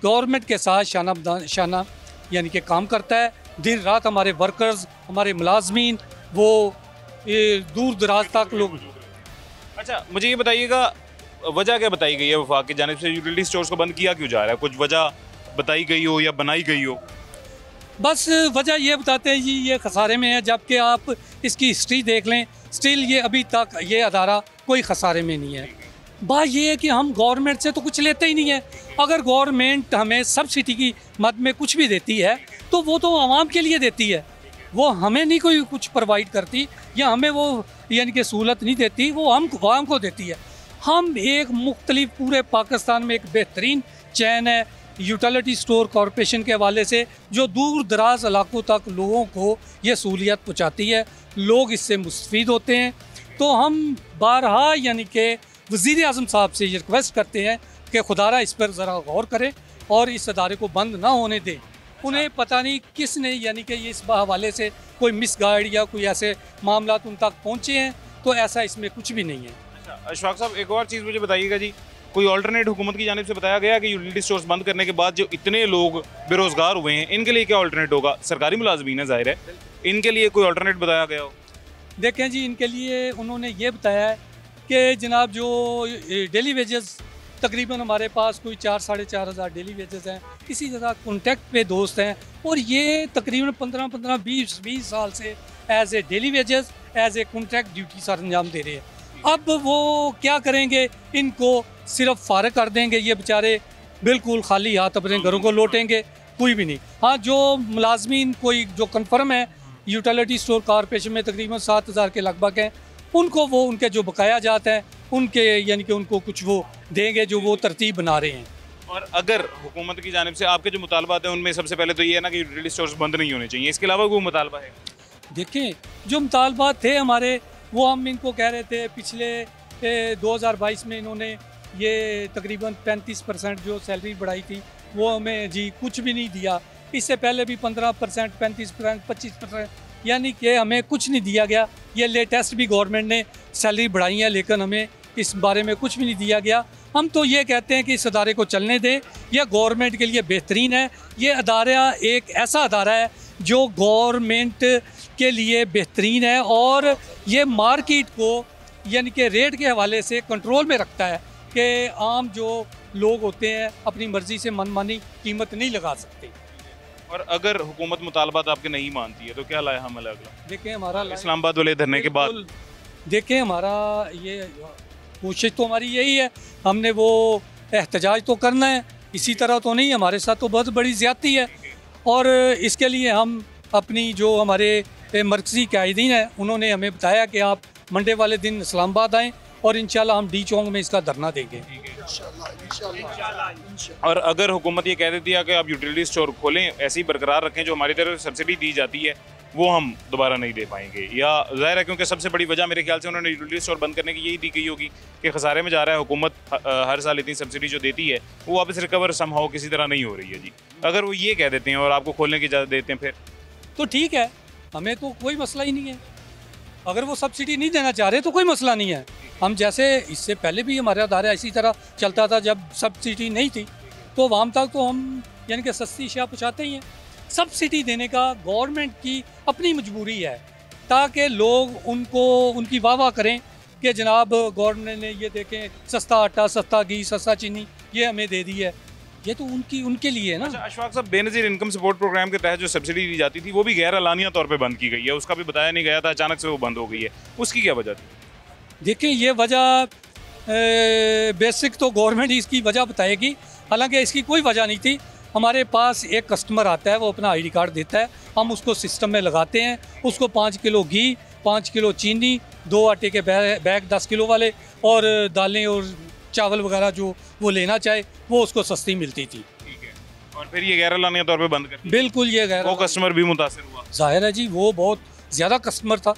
गवर्नमेंट के साथ शाना यानी कि काम करता है। दिन रात हमारे वर्कर्स, हमारे मुलाजमीन, वो दूर दराज तक लोग। अच्छा, मुझे ये बताइएगा, वजह क्या बताई गई है वफाक की जानिब से, यूटिलिटी स्टोर्स को बंद किया क्यों जा रहा है? कुछ वजह बताई गई हो या बनाई गई हो? बस वजह ये बताते हैं जी, ये खसारे में है, जबकि आप इसकी हिस्ट्री देख लें, स्टिल ये अभी तक ये अदारा कोई खसारे में नहीं है। बात ये है कि हम गवर्नमेंट से तो कुछ लेते ही नहीं है। अगर गवर्नमेंट हमें सब्सिडी की मद में कुछ भी देती है तो वो तो आवाम के लिए देती है, वो हमें नहीं कोई कुछ प्रोवाइड करती या हमें वो यानी कि सहूलत नहीं देती, वो हम आवाम को देती है। हम एक मुख्तलिफ पूरे पाकिस्तान में एक बेहतरीन चैन है यूटिलिटी स्टोर कॉरपोरेशन के हवाले से, जो दूर दराज इलाकों तक लोगों को ये सहूलियत पहुँचाती है, लोग इससे मुस्तफ़ीद होते हैं। तो हम बारहा यानी कि वज़ीर आज़म साहब से ये रिक्वेस्ट करते हैं कि खुदारा इस पर ज़रा गौर करें और इस अदारे को बंद ना होने दें। उन्हें पता नहीं किसने यानी कि इस हवाले से कोई मिसगाइड या कोई ऐसे मामला उन तक पहुँचे हैं, तो ऐसा इसमें कुछ भी नहीं है। अच्छा, अशफाक साहब, एक और चीज़ मुझे बताइएगा जी, कोई ऑल्टरनेट हुकूमत की जानिब से बताया गया कि यूटिलिटी स्टोर्स बंद करने के बाद जो इतने लोग बेरोज़गार हुए हैं, इनके लिए क्या ऑल्टरनेट होगा? सरकारी मुलाजमीन है, जाहिर है, इनके लिए कोई ऑल्टरनेट बताया गया हो? देखें जी, इनके लिए उन्होंने ये बताया है कि जनाब जो डेली वेजेस तकरीबन हमारे पास कोई 4-4.5 हज़ार डेली वेजेस हैं, इसी तरह कॉन्टैक्ट पे दोस्त हैं, और ये तकरीबन 15-20 साल से as a daily wages, as a contract duty sir अंजाम दे रहे हैं। अब वो क्या करेंगे, इनको सिर्फ फारग कर देंगे, ये बेचारे बिल्कुल खाली हाथ अपने घरों को लौटेंगे, कोई भी नहीं। हाँ, जो मुलाजमीन कोई जो कन्फर्म है यूटिलिटी स्टोर कॉरपोरेशन में तकरीबन 7,000 के लगभग हैं, उनको वो उनके जो बकाया जाते हैं उनके यानी कि उनको कुछ वो देंगे जो वो तरतीब बना रहे हैं। और अगर हुकूमत की जानिब से आपके जो मुतालबात हैं उनमें सबसे पहले तो ये है ना कि यूटिलिटी स्टोर्स बंद नहीं होने चाहिए, इसके अलावा कोई मुतालबा है? देखें, जो मुतालबात थे हमारे वो हम इनको कह रहे थे पिछले 2022 में इन्होंने ये तकरीबन 35% जो सैलरी बढ़ाई थी वो हमें जी कुछ भी नहीं दिया। इससे पहले भी 15%, 35%, 25% यानी कि हमें कुछ नहीं दिया गया। ये लेटेस्ट भी गवर्नमेंट ने सैलरी बढ़ाई है लेकिन हमें इस बारे में कुछ भी नहीं दिया गया। हम तो ये कहते हैं कि इस अदारे को चलने दें, यह गवर्नमेंट के लिए बेहतरीन है। ये अदारा एक ऐसा अदारा है जो गवर्नमेंट के लिए बेहतरीन है और ये मार्केट को यानी कि रेट के हवाले से कंट्रोल में रखता है कि आम जो लोग होते हैं अपनी मर्ज़ी से मनमानी कीमत नहीं लगा सकते। और अगर हुकूमत मुतालबात आपके नहीं मानती है तो क्या लाया हमल अगला? देखें, हमारा इस्लामाबाद वाले धरने के बाद देखें हमारा ये कोशिश तो हमारी यही है, हमने वो एहतजाज तो करना है, इसी तरह तो नहीं, हमारे साथ तो बहुत बड़ी ज़्यादती है। और इसके लिए हम अपनी जो हमारे मरकज़ी कायदीन हैं उन्होंने हमें बताया कि आप मंडे वाले दिन इस्लामाबाद आएँ और इंशाल्लाह हम डी चौक में इसका धरना देंगे। और अगर हुकूमत ये कह देती है कि आप यूटिलिटी स्टोर खोलें, ऐसी बरकरार रखें, जो हमारी तरफ सब्सिडी दी जाती है वो हम दोबारा नहीं दे पाएंगे, या ज़ाहिर है क्योंकि सबसे बड़ी वजह मेरे ख्याल से उन्होंने यूटिलिटी स्टोर बंद करने की यही दी गई होगी कि खसारे में जा रहा है, हुकूमत हर साल इतनी सब्सिडी जो देती है वो वापस रिकवर समहाउ किसी तरह नहीं हो रही है जी। अगर वो ये कह देते हैं और आपको खोलने की इजाज़त देते हैं फिर तो ठीक है, हमें तो कोई मसला ही नहीं है। अगर वो सब्सिडी नहीं देना चाह रहे तो कोई मसला नहीं है। हम जैसे इससे पहले भी हमारा अदारा इसी तरह चलता था, जब सब्सिडी नहीं थी तो आवाम तक तो हम यानी कि सस्ती अशिया पहुँचाते ही हैं। सब्सिडी देने का गवर्नमेंट की अपनी मजबूरी है ताकि लोग उनको उनकी वाह करें कि जनाब गवर्नमेंट ने ये देखें सस्ता आटा, सस्ता घी, सस्ता चीनी ये हमें दे दी है। ये तो उनके लिए है ना। अच्छा अशफाक साहब, बेनज़ीर इनकम सपोर्ट प्रोग्राम के तहत जो सब्सिडी दी जाती थी वो भी गैर अलानिया तौर पे बंद की गई है, उसका भी बताया नहीं गया था, अचानक से वो बंद हो गई है, उसकी क्या वजह थी? देखिए, ये वजह बेसिक तो गवर्नमेंट इसकी वजह बताएगी, हालांकि इसकी कोई वजह नहीं थी। हमारे पास एक कस्टमर आता है, वो अपना आईडी कार्ड देता है, हम उसको सिस्टम में लगाते हैं, उसको 5 किलो घी, 5 किलो चीनी, 2 आटे के बैग 10 किलो वाले और दालें और चावल वगैरह जो वो लेना चाहे वो उसको सस्ती मिलती थी। ठीक है, और फिर ये गैर अलानिया तौर पे बंद कर दिया। बिल्कुल, ये गैर वो कस्टमर भी मुतासिर हुआ। जाहिर है जी, वो बहुत ज़्यादा कस्टमर था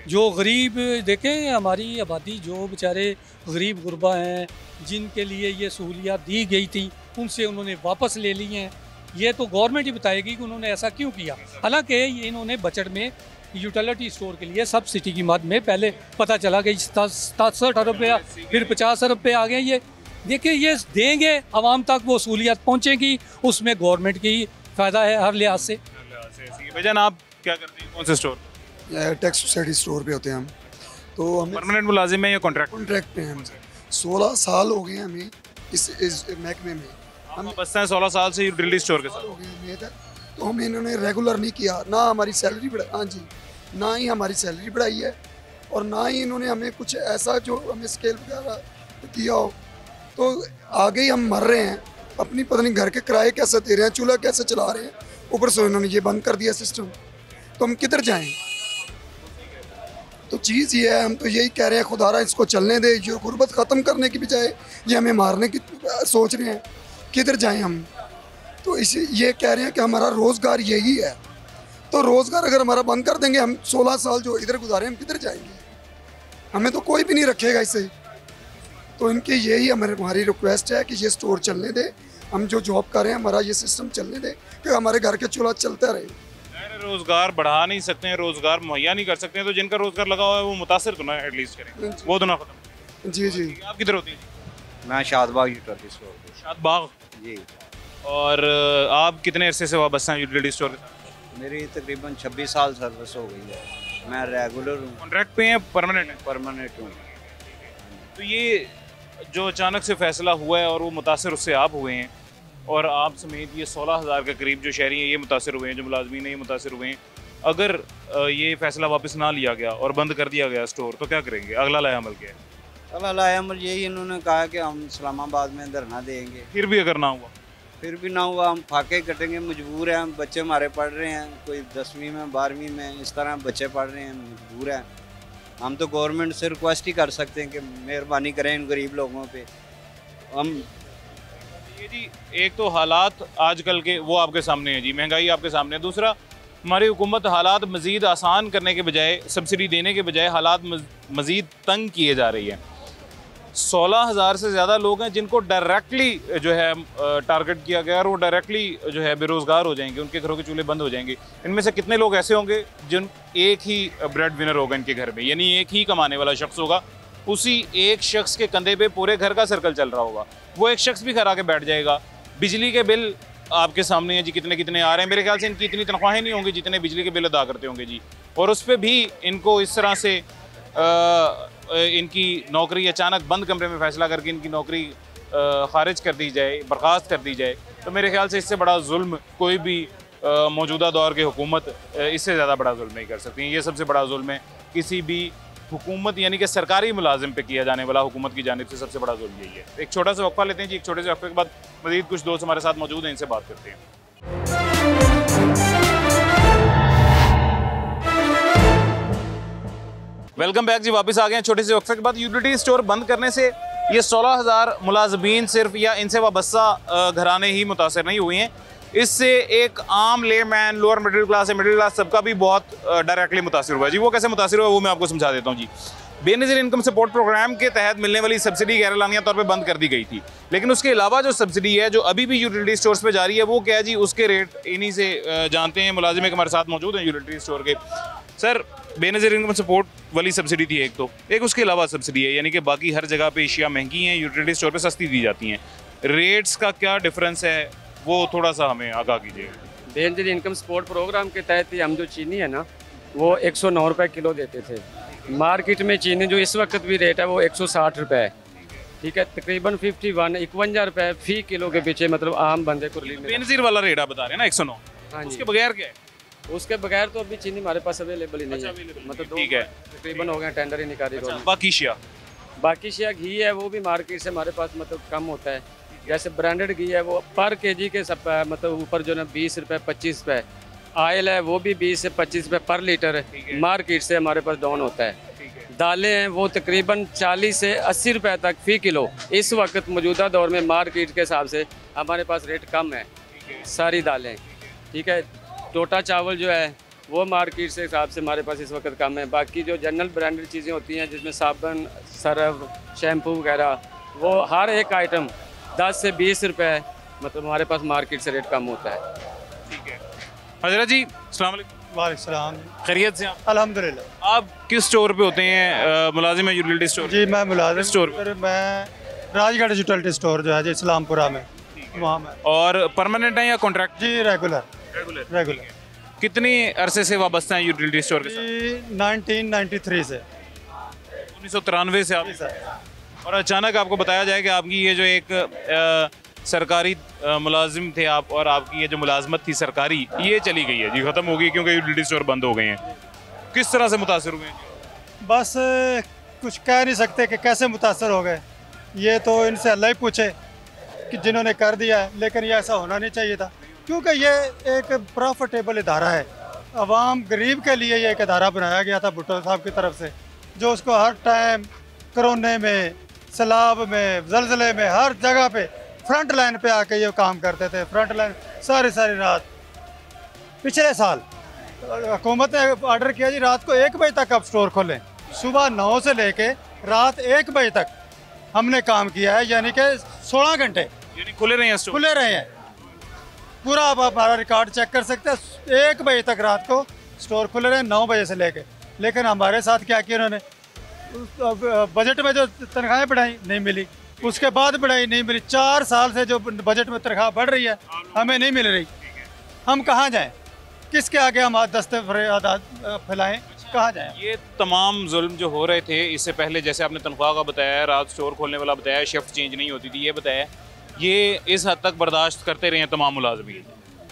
जो गरीब, देखें हमारी आबादी जो बेचारे गरीब गुरबा हैं जिनके लिए ये सहूलियात दी गई थी उनसे उन्होंने वापस ले ली हैं। ये तो गवर्नमेंट ही बताएगी कि उन्होंने ऐसा क्यों किया। हालांकि ये इन्होंने बजट में यूटिलिटी स्टोर के लिए सब्सिडी की मद में पहले पता चला कि 67 अरब पे फिर 50 अरब पे आ गए। ये देखिए, ये देंगे आवाम तक, वो सहूलियत पहुँचेगी, उसमें गवर्नमेंट की फ़ायदा है हर लिहाज से। भाईजान आप क्या करते हैं, कौन से स्टोर? टैक्स सोसाइटी स्टोर पे होते हैं हम। तो हम परमानेंट मुलाजिम है या कॉन्ट्रैक्ट पे हैं हम। 16 साल हो गए हमें इस महकमे में। हम बस हैं 16 साल से यूटिलिटी स्टोर के साथ हो गए हमें तक। तो हमें इन्होंने रेगुलर नहीं किया, ना हमारी सैलरी बढ़ाई, हाँ जी, ना ही हमारी सैलरी बढ़ाई है और ना ही इन्होंने हमें कुछ ऐसा जो हमें स्केल वगैरह दिया हो। तो आगे ही हम मर रहे हैं, अपनी पता नहीं घर के किराए कैसे दे रहे हैं, चूल्हा कैसे चला रहे हैं, ऊपर से इन्होंने ये बंद कर दिया सिस्टम। तो हम किधर जाएं? तो चीज़ ये है, हम तो यही कह रहे हैं खुदारा इसको चलने दे, ये गुर्बत ख़त्म करने की बजाय ये हमें मारने की सोच रहे हैं, किधर जाएं हम? तो इसी ये कह रहे हैं कि हमारा रोज़गार यही है, तो रोज़गार अगर हमारा बंद कर देंगे, हम 16 साल जो इधर गुजारे हम किधर जाएंगे? हमें तो कोई भी नहीं रखेगा इसे। तो इनकी यही हमारी रिक्वेस्ट है कि ये स्टोर चलने दे, हम जो जॉब कर रहे हैं हमारा ये सिस्टम चलने दे कि हमारे घर के चूल्हा चलता रहे। रोजगार बढ़ा नहीं सकते हैं, रोजगार मुहैया नहीं कर सकते हैं, तो जिनका रोजगार लगा हुआ है वो मुतासिर तो ना एटलीस्ट करें, वो तो ना खत्म। जी जी। आप किधर होती हैं? मैं शादबाग यूटिलिटी स्टोर। शादबाग जी। और आप कितने अरसे से वाबस्ता हैं यूटिलिटी स्टोर के साथ? मेरी तकरीबन 26 साल सर्विस हो गई है। मैं रेगुलर हूँ। कॉन्ट्रैक्ट पे हैं, परमानेंट है? परमानेंट हूँ। तो ये जो अचानक से फैसला हुआ है और वो मुतासिर उससे आप हुए हैं, और आप समेत ये 16,000 के करीब जो शहरी हैं ये मुतासिर हुए हैं, जो मुलाजमीन हैं ये मुतासिर हुए हैं, अगर ये फ़ैसला वापस ना लिया गया और बंद कर दिया गया स्टोर तो क्या करेंगे? अगला लाया अमल क्या है? कल अमर यही इन्होंने कहा कि हम इस्लामाबाद में धरना देंगे। फिर भी अगर ना हुआ? फिर भी ना हुआ, हम फाके कटेंगे, मजबूर हैं। बच्चे हमारे पढ़ रहे हैं, कोई 10वीं में 12वीं में, इस तरह बच्चे पढ़ रहे हैं, मजबूर हैं। हम तो गवर्नमेंट से रिक्वेस्ट ही कर सकते हैं कि मेहरबानी करें इन गरीब लोगों पे। हम ये जी एक तो हालात आजकल के वो आपके सामने है जी, महंगाई आपके सामने है। दूसरा, हमारी हुकूमत हालात मज़ीद आसान करने के बजाय, सब्सिडी देने के बजाय हालात मज़ीद तंग किए जा रही है। 16,000 से ज़्यादा लोग हैं जिनको डायरेक्टली जो है टारगेट किया गया और वो डायरेक्टली जो है बेरोज़गार हो जाएंगे, उनके घरों के चूल्हे बंद हो जाएंगे। इनमें से कितने लोग ऐसे होंगे जिन एक ही ब्रेड विनर होगा इनके घर में, यानी एक ही कमाने वाला शख्स होगा, उसी एक शख्स के कंधे पे पूरे घर का सर्कल चल रहा होगा। वो एक शख्स भी घर आके बैठ जाएगा। बिजली के बिल आपके सामने है जी, कितने कितने आ रहे हैं। मेरे ख्याल से इनकी इतनी तनख्वाहें नहीं होंगी जितने बिजली के बिल अदा करते होंगे जी, और उस पर भी इनको इस तरह से इनकी नौकरी अचानक बंद कमरे में फ़ैसला करके इनकी नौकरी खारिज कर दी जाए, बर्खास्त कर दी जाए। तो मेरे ख्याल से इससे बड़ा जुल्म कोई भी मौजूदा दौर की हुकूमत इससे ज़्यादा बड़ा जुल्म नहीं कर सकती। ये सबसे बड़ा जुल्म है किसी भी हुकूमत, यानी कि सरकारी मुलाजिम पे किया जाने वाला हुकूमत की जानिब से सबसे बड़ा जुल्म यही है। एक छोटा सा वक्फा लेते हैं जी, एक छोटे से वक्फे के बाद मज़ीद कुछ दोस्त हमारे साथ मौजूद हैं, इनसे बात करते हैं। वेलकम बैक जी, वापस आ गए हैं छोटे से वक्फे के बाद। यूटिलिटी स्टोर बंद करने से ये 16,000 मुलाजमीन सिर्फ या इनसे वाबस्ता घराने ही मुतासर नहीं हुए हैं, इससे एक आम लेमैन, लोअर मिडिल क्लास है, मिडिल क्लास सबका भी बहुत डायरेक्टली मुतासर हुआ है जी। वो कैसे मुतासर हुआ वो मैं आपको समझा देता हूँ जी। बेनज़ीर इनकम सपोर्ट प्रोग्राम के तहत मिलने वाली सब्सिडी गैर-एलानिया तौर पे बंद कर दी गई थी, लेकिन उसके अलावा जो सब्सिडी है जो अभी भी यूटिलिटी स्टोर्स पे जारी है वो क्या है जी, उसके रेट इन्हीं से जानते हैं। मुलाजिम हमारे साथ मौजूद हैं यूटिलिटी स्टोर के। सर, बेनज़ीर इनकम सपोर्ट वाली सब्सिडी थी एक, तो एक उसके अलावा सब्सिडी है, यानी कि बाकी हर जगह पे एशिया महंगी हैं, यूटिलिटी स्टोर पे सस्ती दी जाती हैं। रेट्स का क्या डिफरेंस है वो थोड़ा सा हमें आगाह कीजिए। बेनज़ीर इनकम सपोर्ट प्रोग्राम के तहत हम जो चीनी है ना वो 109 रुपये किलो देते थे। मार्केट में चीनी जो इस वक्त भी रेट है वो 160 रुपये है, ठीक है, तकरीबन 51 रुपये फ़ी किलो के पीछे मतलब आम बंदे को रिलीज। बेनज़ीर वाला रेट आप बता रहे हैं ना 109, हाँ, उसके बगैर क्या है? उसके बगैर तो अभी चीनी हमारे पास अवेलेबल ही नहीं है, मतलब ठीक है, तकरीबन हो गए, टेंडर ही निकाली। बाकी शिया घी है वो भी मार्केट से हमारे पास मतलब कम होता है। जैसे ब्रांडेड घी है वो पर केजी के सब मतलब ऊपर जो ना 20 रुपये 25 रुपये, ऑयल है वो भी 20 से 25 रुपये पर लीटर है, मार्केट से हमारे पास डाउन होता है। दालें हैं वो तकरीबन 40 से 80 रुपये तक फ़ी किलो इस वक्त मौजूदा दौर में मार्केट के हिसाब से हमारे पास रेट कम है, सारी दालें, ठीक है। टोटा चावल जो है वो मार्केट से हिसाब से हमारे पास इस वक्त कम है। बाकी जो जनरल ब्रांडेड चीज़ें होती हैं जिसमें साबुन, सर्फ, शैम्पू वगैरह, वो हर एक आइटम 10 से 20 रुपये मतलब हमारे पास मार्केट से रेट कम होता है। ठीक है। हजरत जी अस्सलाम वालेकुम। वालेकुम, खैरियत से? अल्हम्दुलिल्लाह। आप किस स्टोर पे होते हैं? मुलाजिम है यूटिलिटी स्टोर? जी मैं मुलाजिम स्टोर पर, मैं राजगढ़ यूटिलिटी स्टोर जो है जी इस्लामपुरा में, वहाँ में। और परमानेंट है या कॉन्ट्रैक्ट? जी रेगुलर। कितनी अरसे से वाबस्ता है यूटिलिटी स्टोर के साथ? 1993 से। 1993 से आप? और अचानक आपको बताया जाए कि आपकी ये जो एक सरकारी मुलाजिम थे आप, और आपकी ये जो मुलाजमत थी सरकारी, ये चली गई है जी, ख़त्म हो गई क्योंकि यूटिलिटी स्टोर बंद हो गए हैं, किस तरह से मुतासर हुए हैं? बस कुछ कह नहीं सकते कि कैसे मुतासर हो गए, ये तो इनसे अल्लाह ही पूछे कि जिन्होंने कर दिया है, लेकिन ये ऐसा होना नहीं चाहिए था क्योंकि ये एक प्रॉफिटेबल इदारा है। अवाम गरीब के लिए ये एक इदारा बनाया गया था भुट्टो साहब की तरफ से, जो उसको हर टाइम कोरोना में, सैलाब में, जलजले में, हर जगह पे फ्रंट लाइन पे आके ये काम करते थे। फ्रंट लाइन सारी रात। पिछले साल हुकूमत ने ऑर्डर किया जी रात को 1 बजे तक आप स्टोर खोलें। सुबह 9 से लेके रात 1 बजे तक हमने काम किया है, यानी कि 16 घंटे यानी खुले रहे हैं स्टोर? खुले रहे हैं पूरा। आप हमारा रिकॉर्ड चेक कर सकते हैं, 1 बजे तक रात को स्टोर खुले रहे, 9 बजे से लेके। लेकिन हमारे साथ क्या किया उन्होंने, बजट में जो तनख्वाहें बढ़ाई नहीं मिली, उसके बाद बढ़ाई नहीं मिली। 4 साल से जो बजट में तनख्वाह बढ़ रही है हमें नहीं मिल रही। हम कहाँ जाएं, किसके आगे हम दस्ते फैलाएं, कहाँ जाएं? ये तमाम जुल्म जो हो रहे थे इससे पहले, जैसे आपने तनख्वाह का बताया, रात स्टोर खोलने वाला बताया, शिफ्ट चेंज नहीं होती थी ये बताया, ये इस हद तक बर्दाश्त करते रहे हैं तमाम मुलाजमीन।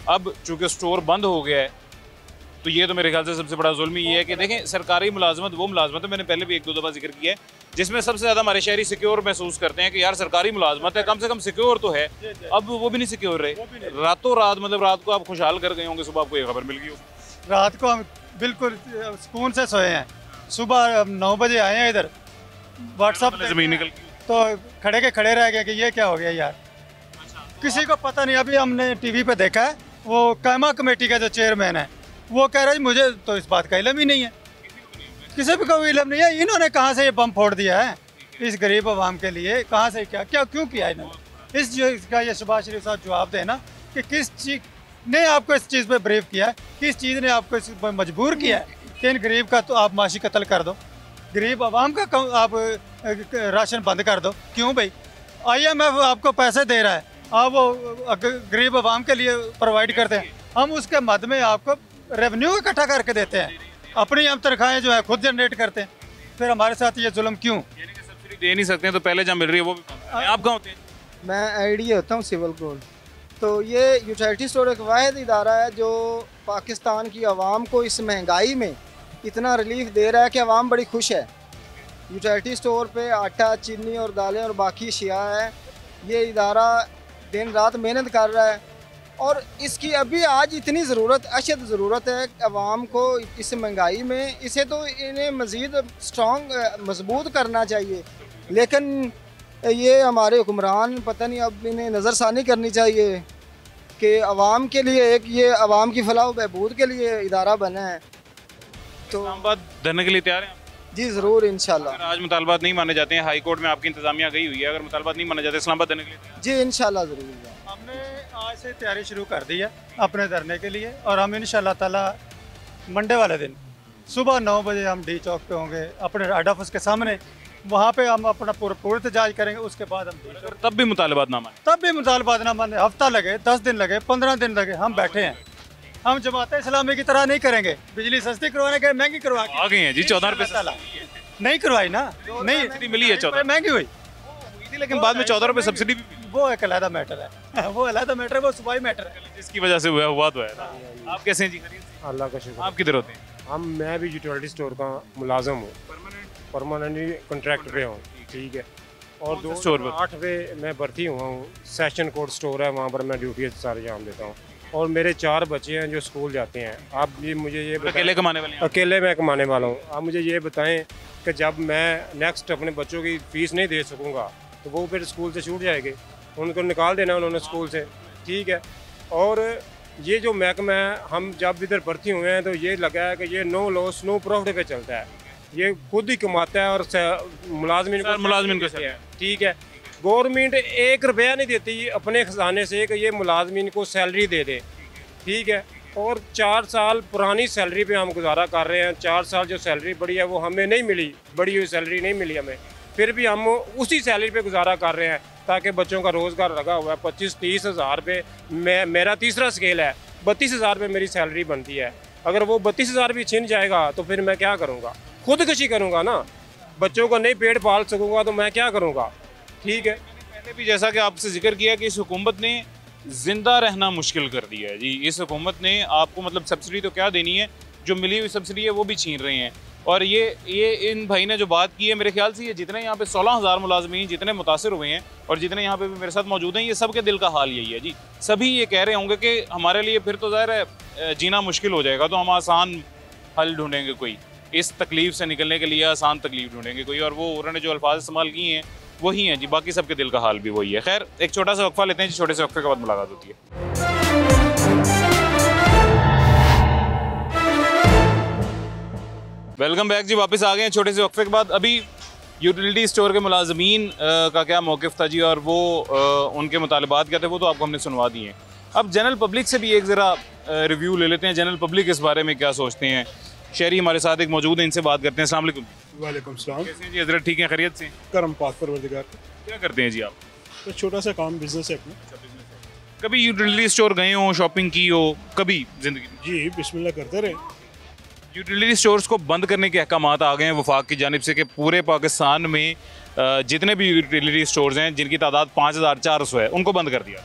अब चूँकि स्टोर बंद हो गया है तो ये तो मेरे ख्याल से सबसे बड़ा जुल्म ये है कि देखें सरकारी मुलाजमत वो मुलाजमत है, मैंने पहले भी 1-2 दफ़ा जिक्र किया है, जिसमें सबसे ज़्यादा हमारे शहरी सिक्योर महसूस करते हैं कि यार सरकारी मुलाजमत है, कम से कम सिक्योर तो है। अब वो भी नहीं सिक्योर रहे, रातों रात मतलब रात को आप खुशहाल कर गए होंगे, सुबह आपको ये खबर मिल गई हो। रात को हम बिल्कुल सुकून से सोए हैं, सुबह 9 बजे आए हैं इधर, व्हाट्सअप ज़मीन निकल तो खड़े के खड़े रह गए कि ये क्या हो गया यार, किसी को पता नहीं। अभी हमने टीवी पे देखा है, वो कायमा कमेटी का जो चेयरमैन है वो कह रहा है मुझे तो इस बात का इल्म ही नहीं है, किसी भी कोई इल्म नहीं है, इन्होंने कहाँ से ये बम फोड़ दिया है इस गरीब आवाम के लिए, कहाँ से क्या क्या क्यों किया इन्होंने। इस चीज़ का ये शहबाज शरीफ साहब जवाब देना कि किस चीज़ ने आपको इस चीज़ पे ब्रीफ किया है, किस चीज़ ने आपको इस पर मजबूर किया है कि इन गरीब का तो आप माशी कत्ल कर दो, गरीब आवाम का आप राशन बंद कर दो। क्यों भाई, IMF आपको पैसे दे रहा है, आप वो गरीब आवाम के लिए प्रोवाइड करते हैं, हम उसके मद में आपको रेवेन्यू इकट्ठा करके देते हैं, अपनी हम तनख्वाहें जो है खुद जनरेट करते हैं, फिर हमारे साथ ये जुल्म क्यों। सब्सिडी दे नहीं सकते हैं तो पहले जहाँ मिल रही है वो भी आप कहाँ होते हैं? मैं IDA होता हूँ सिविल कोड। तो ये यूटिलिटी स्टोर एक वाहिद इदारा है जो पाकिस्तान की आवाम को इस महंगाई में इतना रिलीफ दे रहा है कि आवाम बड़ी खुश है। यूटिलिटी स्टोर पे आटा, चीनी और दालें और बाकी अशिया है। ये इदारा दिन रात मेहनत कर रहा है और इसकी अभी आज इतनी ज़रूरत, अशद ज़रूरत है आवाम को इस महंगाई में, इसे तो इन्हें मज़ीद स्ट्रॉन्ग मजबूत करना चाहिए। लेकिन ये हमारे हुक्मरान पता नहीं, अब इन्हें नज़रसानी करनी चाहिए कि आवाम के लिए एक ये आवाम की फलाह व बहबूद के लिए इदारा बना है। तो इस्लामाबाद धरने के लिए तैयार हैं? जी ज़रूर, इंशाल्लाह। अगर आज मुतालबात नहीं माने जाते हैं, हाई कोर्ट में आपकी इंतजामिया गई हुई है, अगर मुतालबात नहीं माने जाते इस्लामाबाद धरने के लिए? जी इंशाल्लाह ज़रूर। हमने आज से तैयारी शुरू कर दी है अपने धरने के लिए और हम इंशाल्लाह ताला मंडे वाले दिन सुबह 9 बजे हम डी चौक पे होंगे अपने हेड ऑफिस के सामने, वहाँ पे हम अपना पूरा एहतजाज करेंगे। उसके बाद हम तब भी मुतालबात ना माने? तब भी मुतालबात ना माने, हफ्ता लगे, 10 दिन लगे, 15 दिन लगे, हम बैठे हैं। हम जमात इस्लामी की तरह नहीं करेंगे, बिजली सस्ती करवाने के महंगी करवा के आ गए हैं जी। 14 रुपये नहीं करवाई ना, नहीं मिली है, 14 महंगी हुई थी, लेकिन बाद में 14 रुपये सब्सिडी भी, वो एक अलहदा मैटर है, वो अलहदा मैटर है, वो सुबाई मैटर है, जिसकी वजह से हुआ तो है। आप कैसे हैं जी? अल्लाह का शुक्र। आप किधर होते हैं? मैं भी यूटिलिटी स्टोर का मुलाजम हूँ, परमानेंटली कॉन्ट्रैक्ट पे हूँ, ठीक है। और 2008 पे मैं भर्ती हुआ हूँ, सेशन कोड स्टोर है, वहाँ पर मैं ड्यूटी सारे अंजाम देता हूँ और मेरे 4 बच्चे हैं जो स्कूल जाते हैं। आप भी मुझे ये अकेले कमाने वाले हैं? अकेले मैं कमाने वाला हूँ। आप मुझे ये बताएं कि जब मैं नेक्स्ट अपने बच्चों की फ़ीस नहीं दे सकूँगा तो वो फिर स्कूल से छूट जाएंगे, उनको निकाल देना उन्होंने स्कूल से, ठीक है। और ये जो महकमा है, हम जब इधर भर्ती हुए हैं तो ये लगा है कि ये नो लॉस नो प्रॉफिट पे चलता है, ये खुद ही कमाता है और मुलाजमिन को, ठीक है। गवर्नमेंट 1 रुपया नहीं देती अपने खजाने से कि ये मुलाजमिन को सैलरी दे दे, ठीक है। और 4 साल पुरानी सैलरी पे हम गुजारा कर रहे हैं। 4 साल जो सैलरी बढ़ी है वो हमें नहीं मिली, बढ़ी हुई सैलरी नहीं मिली हमें, फिर भी हम उसी सैलरी पे गुजारा कर रहे हैं ताकि बच्चों का रोज़गार लगा हुआ है। 25-30 हज़ार पे मेरा तीसरा स्केल है, 32 हज़ार पे मेरी सैलरी बनती है। अगर वो 32 हज़ार भी छिन जाएगा तो फिर मैं क्या करूँगा? खुदकशी करूँगा ना, बच्चों को नहीं पेट पाल सकूँगा तो मैं क्या करूँगा, ठीक है। पहले भी जैसा कि आपसे जिक्र किया कि इस हुकूमत ने जिंदा रहना मुश्किल कर दिया है जी। इस हुकूमत ने आपको मतलब सब्सिडी तो क्या देनी है, जो मिली हुई सब्सिडी है वो भी छीन रहे हैं। और ये इन भाई ने जो बात की है, मेरे ख्याल से ये जितने यहाँ पे 16,000 मुलाजमीन जितने मुतासर हुए हैं और जितने यहाँ पे भी मेरे साथ मौजूद हैं, ये सब के दिल का हाल यही है जी। सभी ये कह रहे होंगे कि हमारे लिए फिर तो ज़ाहिर है जीना मुश्किल हो जाएगा, तो हम आसान हल ढूंढेंगे कोई, इस तकलीफ से निकलने के लिए आसान तकलीफ ढूंढेंगे कोई। और वो उन्होंने जो अल्फाज इस्तेमाल किए हैं वही हैं जी, बाकी सबके दिल का हाल भी वही है। खैर, एक छोटा सा वक्फा लेते हैं जी, छोटे से वक्फे के बाद मुलाकात होती है। वेलकम बैक जी, वापस आ गए हैं छोटे से वक्फे के बाद। अभी यूटिलिटी स्टोर के मुलाजमीन का क्या मौक़िफ़ था जी और वो उनके मुतालबात क्या थे, वो तो आपको हमने सुनवा दिए हैं। अब जनरल पब्लिक से भी एक ज़रा रिव्यू ले लेते हैं, जनरल पब्लिक इस बारे में क्या सोचते हैं। शहरी हमारे साथ एक मौजूद है, इनसे बात करते हैं। अस्सलाम वालेकुम। वालेकुम सलाम। कैसे हैं जी हज़रत? ठीक हैं, खैरियत से? करम पाक परवरदिगार। क्या करते हैं जी आप? तो छोटा सा काम, बिजनेस है अपना। कभी यूटिलिटी स्टोर गए हो, शॉपिंग की हो कभी ज़िंदगी में? जी बिस्मिल्लाह करते रहे। यूटिलिटी स्टोर्स को बंद करने के अहकामात आ गए हैं वफाक की जानिब से कि पूरे पाकिस्तान में जितने भी यूटिलिटी स्टोर्स हैं जिनकी तादाद 5,400 है, उनको बंद कर दिया।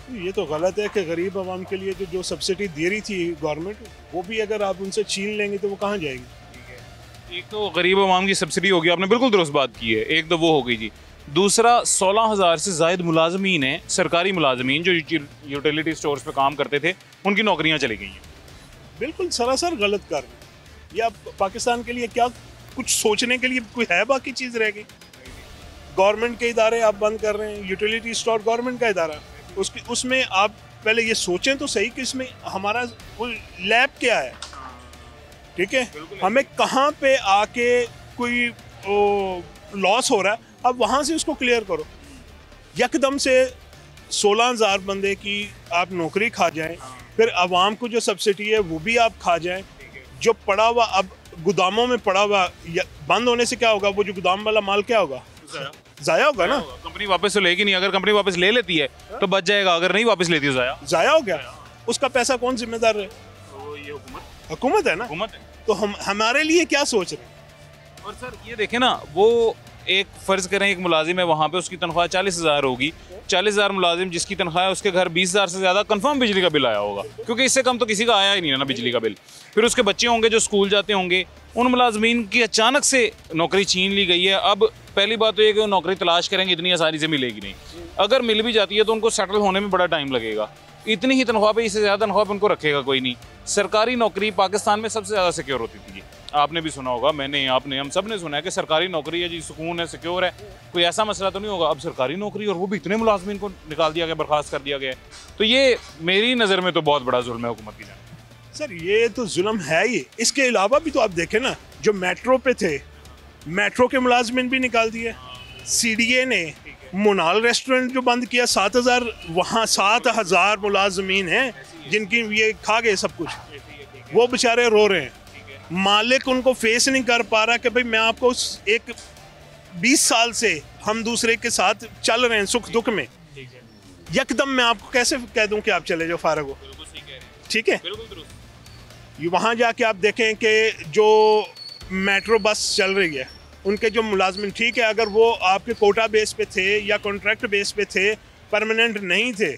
ये तो गलत है कि गरीब आवाम के लिए जो सब्सिडी दे रही थी गवर्नमेंट, वो भी अगर आप उनसे छीन लेंगे तो वो कहाँ जाएगी। एक तो गरीब आवाम की सब्सिडी होगी, आपने बिल्कुल दुरुस्त बात की है, एक तो वो हो गई जी। दूसरा 16,000 से ज़ायद मुलाजमीन हैं, सरकारी मुलाजमीन जो यूटिलिटी स्टोर्स पे काम करते थे, उनकी नौकरियां चली गई हैं। बिल्कुल सरासर गलत कर रहे हैं। या पाकिस्तान के लिए क्या कुछ सोचने के लिए कोई है बाकी चीज़ रह गई। गवर्नमेंट के इदारे आप बंद कर रहे हैं, यूटिलिटी स्टोर गवर्नमेंट का इदारा, उसमें आप पहले ये सोचें तो सही कि इसमें हमारा वो लैब क्या है, ठीक है, हमें कहाँ पे आके कोई लॉस हो रहा है, अब वहाँ से उसको क्लियर करो। यकदम से 16,000 बंदे की आप नौकरी खा जाएं, फिर आवाम को जो सब्सिडी है वो भी आप खा जाएं, जो पड़ा हुआ अब गोदामों में पड़ा हुआ बंद होने से क्या होगा, वो जो गोदाम वाला माल क्या होगा, जाया होगा ना। कंपनी वापस तो लेगी नहीं, अगर कंपनी वापस ले लेती है तो बच जाएगा, अगर नहीं वापस लेती तो जाया हो गया। उसका पैसा कौन जिम्मेदार है? तो ये हुकूमत है ना। हुकूमत है। तो हम हमारे लिए क्या सोच रहे हैं? और सर ये देखें ना, वो एक फ़र्ज़ करें एक मुलाजिम है वहाँ पे, उसकी तनख्वाह 40,000 होगी, 40,000 मुलाजिम जिसकी तनख्वाह है उसके घर 20,000 से ज़्यादा कंफर्म बिजली का बिल आया होगा, क्योंकि इससे कम तो किसी का आया ही नहीं है ना बिजली का बिल। फिर उसके बच्चे होंगे जो स्कूल जाते होंगे, उन मुलाजमीन की अचानक से नौकरी छीन ली गई है। अब पहली बात तो ये कि वो नौकरी तलाश करेंगे, इतनी आसानी से मिलेगी नहीं, अगर मिल भी जाती है तो उनको सेटल होने में बड़ा टाइम लगेगा। इतनी ही तनख्वाह पे इससे ज़्यादा तनख्वाह पे उनको रखेगा कोई नहीं। सरकारी नौकरी पाकिस्तान में सबसे ज़्यादा सिक्योर होती थी, आपने भी सुना होगा, मैंने, आपने, हम सब ने सुना है कि सरकारी नौकरी है जी, सुकून है, सिक्योर है, कोई ऐसा मसला तो नहीं होगा। अब सरकारी नौकरी और वो भी इतने मुलाजमीन को निकाल दिया गया, बर्खास्त कर दिया गया है, तो ये मेरी नज़र में तो बहुत बड़ा जुल्म है हुकूमत की जानिब। सर ये तो जुल्म है ही। इसके अलावा भी तो आप देखें ना, जो मेट्रो पे थे, मेट्रो के मुलाजमीन भी निकाल दिए। CDA ने मोनाल रेस्टोरेंट जो बंद किया, 7,000 वहाँ 7,000 मुलाजमीन हैं जिनकी ये खा गए सब कुछ, वो बेचारे रो रहे हैं। मालिक उनको फेस नहीं कर पा रहा कि भाई मैं आपको एक 20 साल से हम दूसरे के साथ चल रहे हैं सुख दुख में, यकदम मैं आपको कैसे कह दूं कि आप चले जाओ, फारग हो, ठीक है। वहाँ जाके आप देखें कि जो मेट्रो बस चल रही है, उनके जो मुलाजमिन, ठीक है, अगर वो आपके कोटा बेस पे थे या कॉन्ट्रैक्ट बेस पे थे, परमानेंट नहीं थे,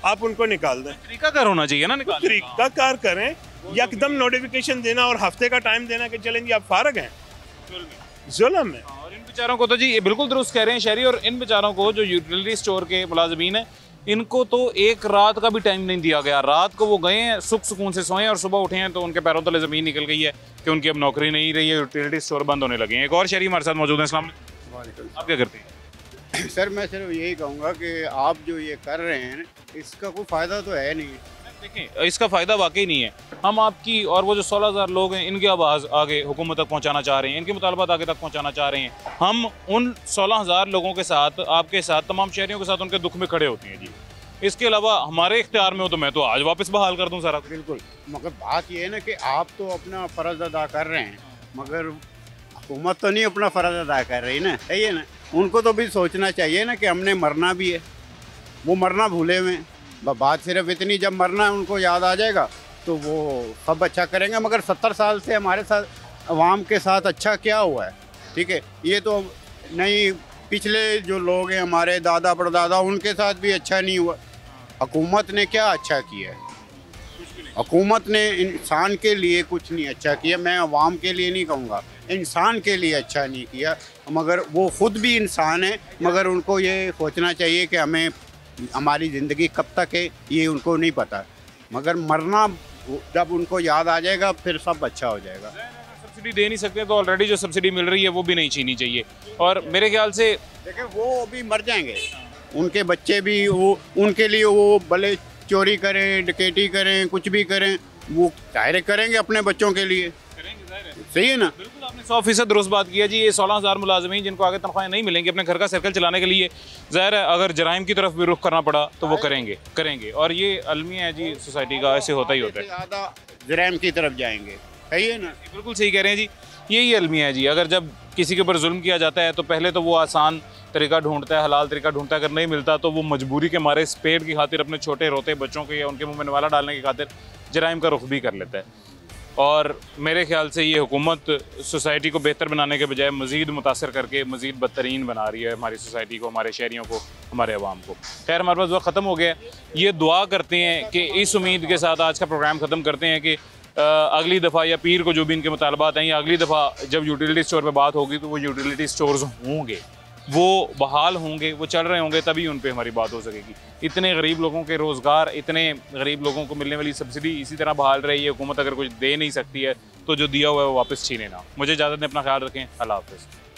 आप उनको निकाल दें। तरीकाकार होना चाहिए ना, तरीकाकार करें, यकदम नोटिफिकेशन देना और हफ्ते का टाइम देना कि चलें जी आप फारग हैं, जुल्म है। और इन बेचारों को तो जी ये बिल्कुल दुरुस्त कह रहे हैं शहरी, और इन बेचारों को जो यूटिलिटी स्टोर के मुलाजमीन हैं, इनको तो एक रात का भी टाइम नहीं दिया गया। रात को वो गए हैं, सुख सुकून से सोए और सुबह उठे हैं तो उनके पैरों तले ज़मीन निकल गई है कि उनकी अब नौकरी नहीं रही है, यूटिलिटी स्टोर बंद होने लगे हैं। एक और शहरी हमारे साथ मौजूद हैं। अस्सलाम वालेकुम। आप क्या करते हैं? सर मैं सिर्फ यही कहूँगा कि आप जो ये कर रहे हैं इसका कोई फ़ायदा तो है नहीं। देखें, इसका फ़ायदा वाकई नहीं है। हम आपकी और वो जो 16,000 लोग हैं, इनकी आवाज़ आगे हुकूमत तक पहुंचाना चाह रहे हैं, इनके मुतालबात आगे तक पहुंचाना चाह रहे हैं। हम उन 16,000 लोगों के साथ, आपके साथ, तमाम शहरियों के साथ उनके दुख में खड़े होते हैं जी। इसके अलावा हमारे इख्तियार में हो तो मैं तो आज वापस बहाल कर दूँ सारा। बिल्कुल, मगर बात ये है ना कि आप तो अपना फ़र्ज़ अदा कर रहे हैं, मगर हुकूमत तो नहीं अपना फ़र्ज़ अदा कर रही ना, सही है ना। उनको तो भी सोचना चाहिए ना कि हमने मरना भी है, वो मरना भूले हुए। बात सिर्फ इतनी, जब मरना उनको याद आ जाएगा तो वो सब अच्छा करेंगे। मगर 70 साल से हमारे साथ अवाम के साथ अच्छा क्या हुआ है, ठीक है, ये तो नहीं, पिछले जो लोग हैं हमारे दादा परदादा, उनके साथ भी अच्छा नहीं हुआ। हुकूमत ने क्या अच्छा किया है? हुकूमत ने इंसान के लिए कुछ नहीं अच्छा किया। मैं अवाम के लिए नहीं कहूँगा, इंसान के लिए अच्छा नहीं किया। मगर वो ख़ुद भी इंसान है, मगर उनको ये सोचना चाहिए कि हमें हमारी ज़िंदगी कब तक है ये उनको नहीं पता। मगर मरना जब उनको याद आ जाएगा फिर सब अच्छा हो जाएगा। सब्सिडी दे नहीं सकते तो ऑलरेडी जो सब्सिडी मिल रही है वो भी नहीं छीनी चाहिए। और मेरे ख्याल से देखिए वो भी मर जाएंगे, उनके बच्चे भी, वो उनके लिए वो भले चोरी करें, डकैती करें, कुछ भी करें, वो जाहिर करेंगे अपने बच्चों के लिए, सही है ना। बिल्कुल आपने 100% दुरुस्त बात किया जी। ये 16,000 मुलाजमीन जिनको आगे तनख्वाहें नहीं मिलेंगी अपने घर का सर्कल चलाने के लिए, ज़ाहिर है अगर जराइम की तरफ भी रुख करना पड़ा तो वो करेंगे। और ये अलमिया है जी सोसाइटी का, ऐसे होता ही होता है, ज़्यादा जराइम की तरफ जाएंगे, सही है ना। बिल्कुल सही कह रहे हैं जी, यही अलमिया है जी। अगर जब किसी के ऊपर जुल्म किया जाता है तो पहले तो वो आसान तरीका ढूंढता है, हलाल तरीका ढूंढता है, अगर नहीं मिलता तो वो मजबूरी के मारे इस पेट की खातिर अपने छोटे रोते बच्चों के या उनके मुंह में नवाला डालने की खातिर जराइम का रुख भी कर लेता है। और मेरे ख्याल से ये हुकूमत सोसाइटी को बेहतर बनाने के बजाय मज़ीद मुतासर करके मज़ीद बदतरीन बना रही है हमारी सोसाइटी को, हमारे शहरियों को, हमारे अवाम को। खैर हमारे पास वक्त ख़त्म हो गया। ये दुआ करते हैं कि इस उम्मीद के साथ आज का प्रोग्राम ख़त्म करते हैं कि अगली दफ़ा या पीर को जो भी इनके मुतालबात हैं या अगली दफ़ा जब यूटिलिटी स्टोर पर बात होगी तो वो यूटिलिटी स्टोर्स होंगे, वो बहाल होंगे, वो चल रहे होंगे, तभी उन पे हमारी बात हो सकेगी। इतने गरीब लोगों के रोज़गार, इतने गरीब लोगों को मिलने वाली सब्सिडी इसी तरह बहाल रही है। हुकूमत अगर कुछ दे नहीं सकती है तो जो दिया हुआ है वो वापस छीने ना। मुझे इजाज़त दें, अपना ख्याल रखें। अल्लाह हाफ़िज़।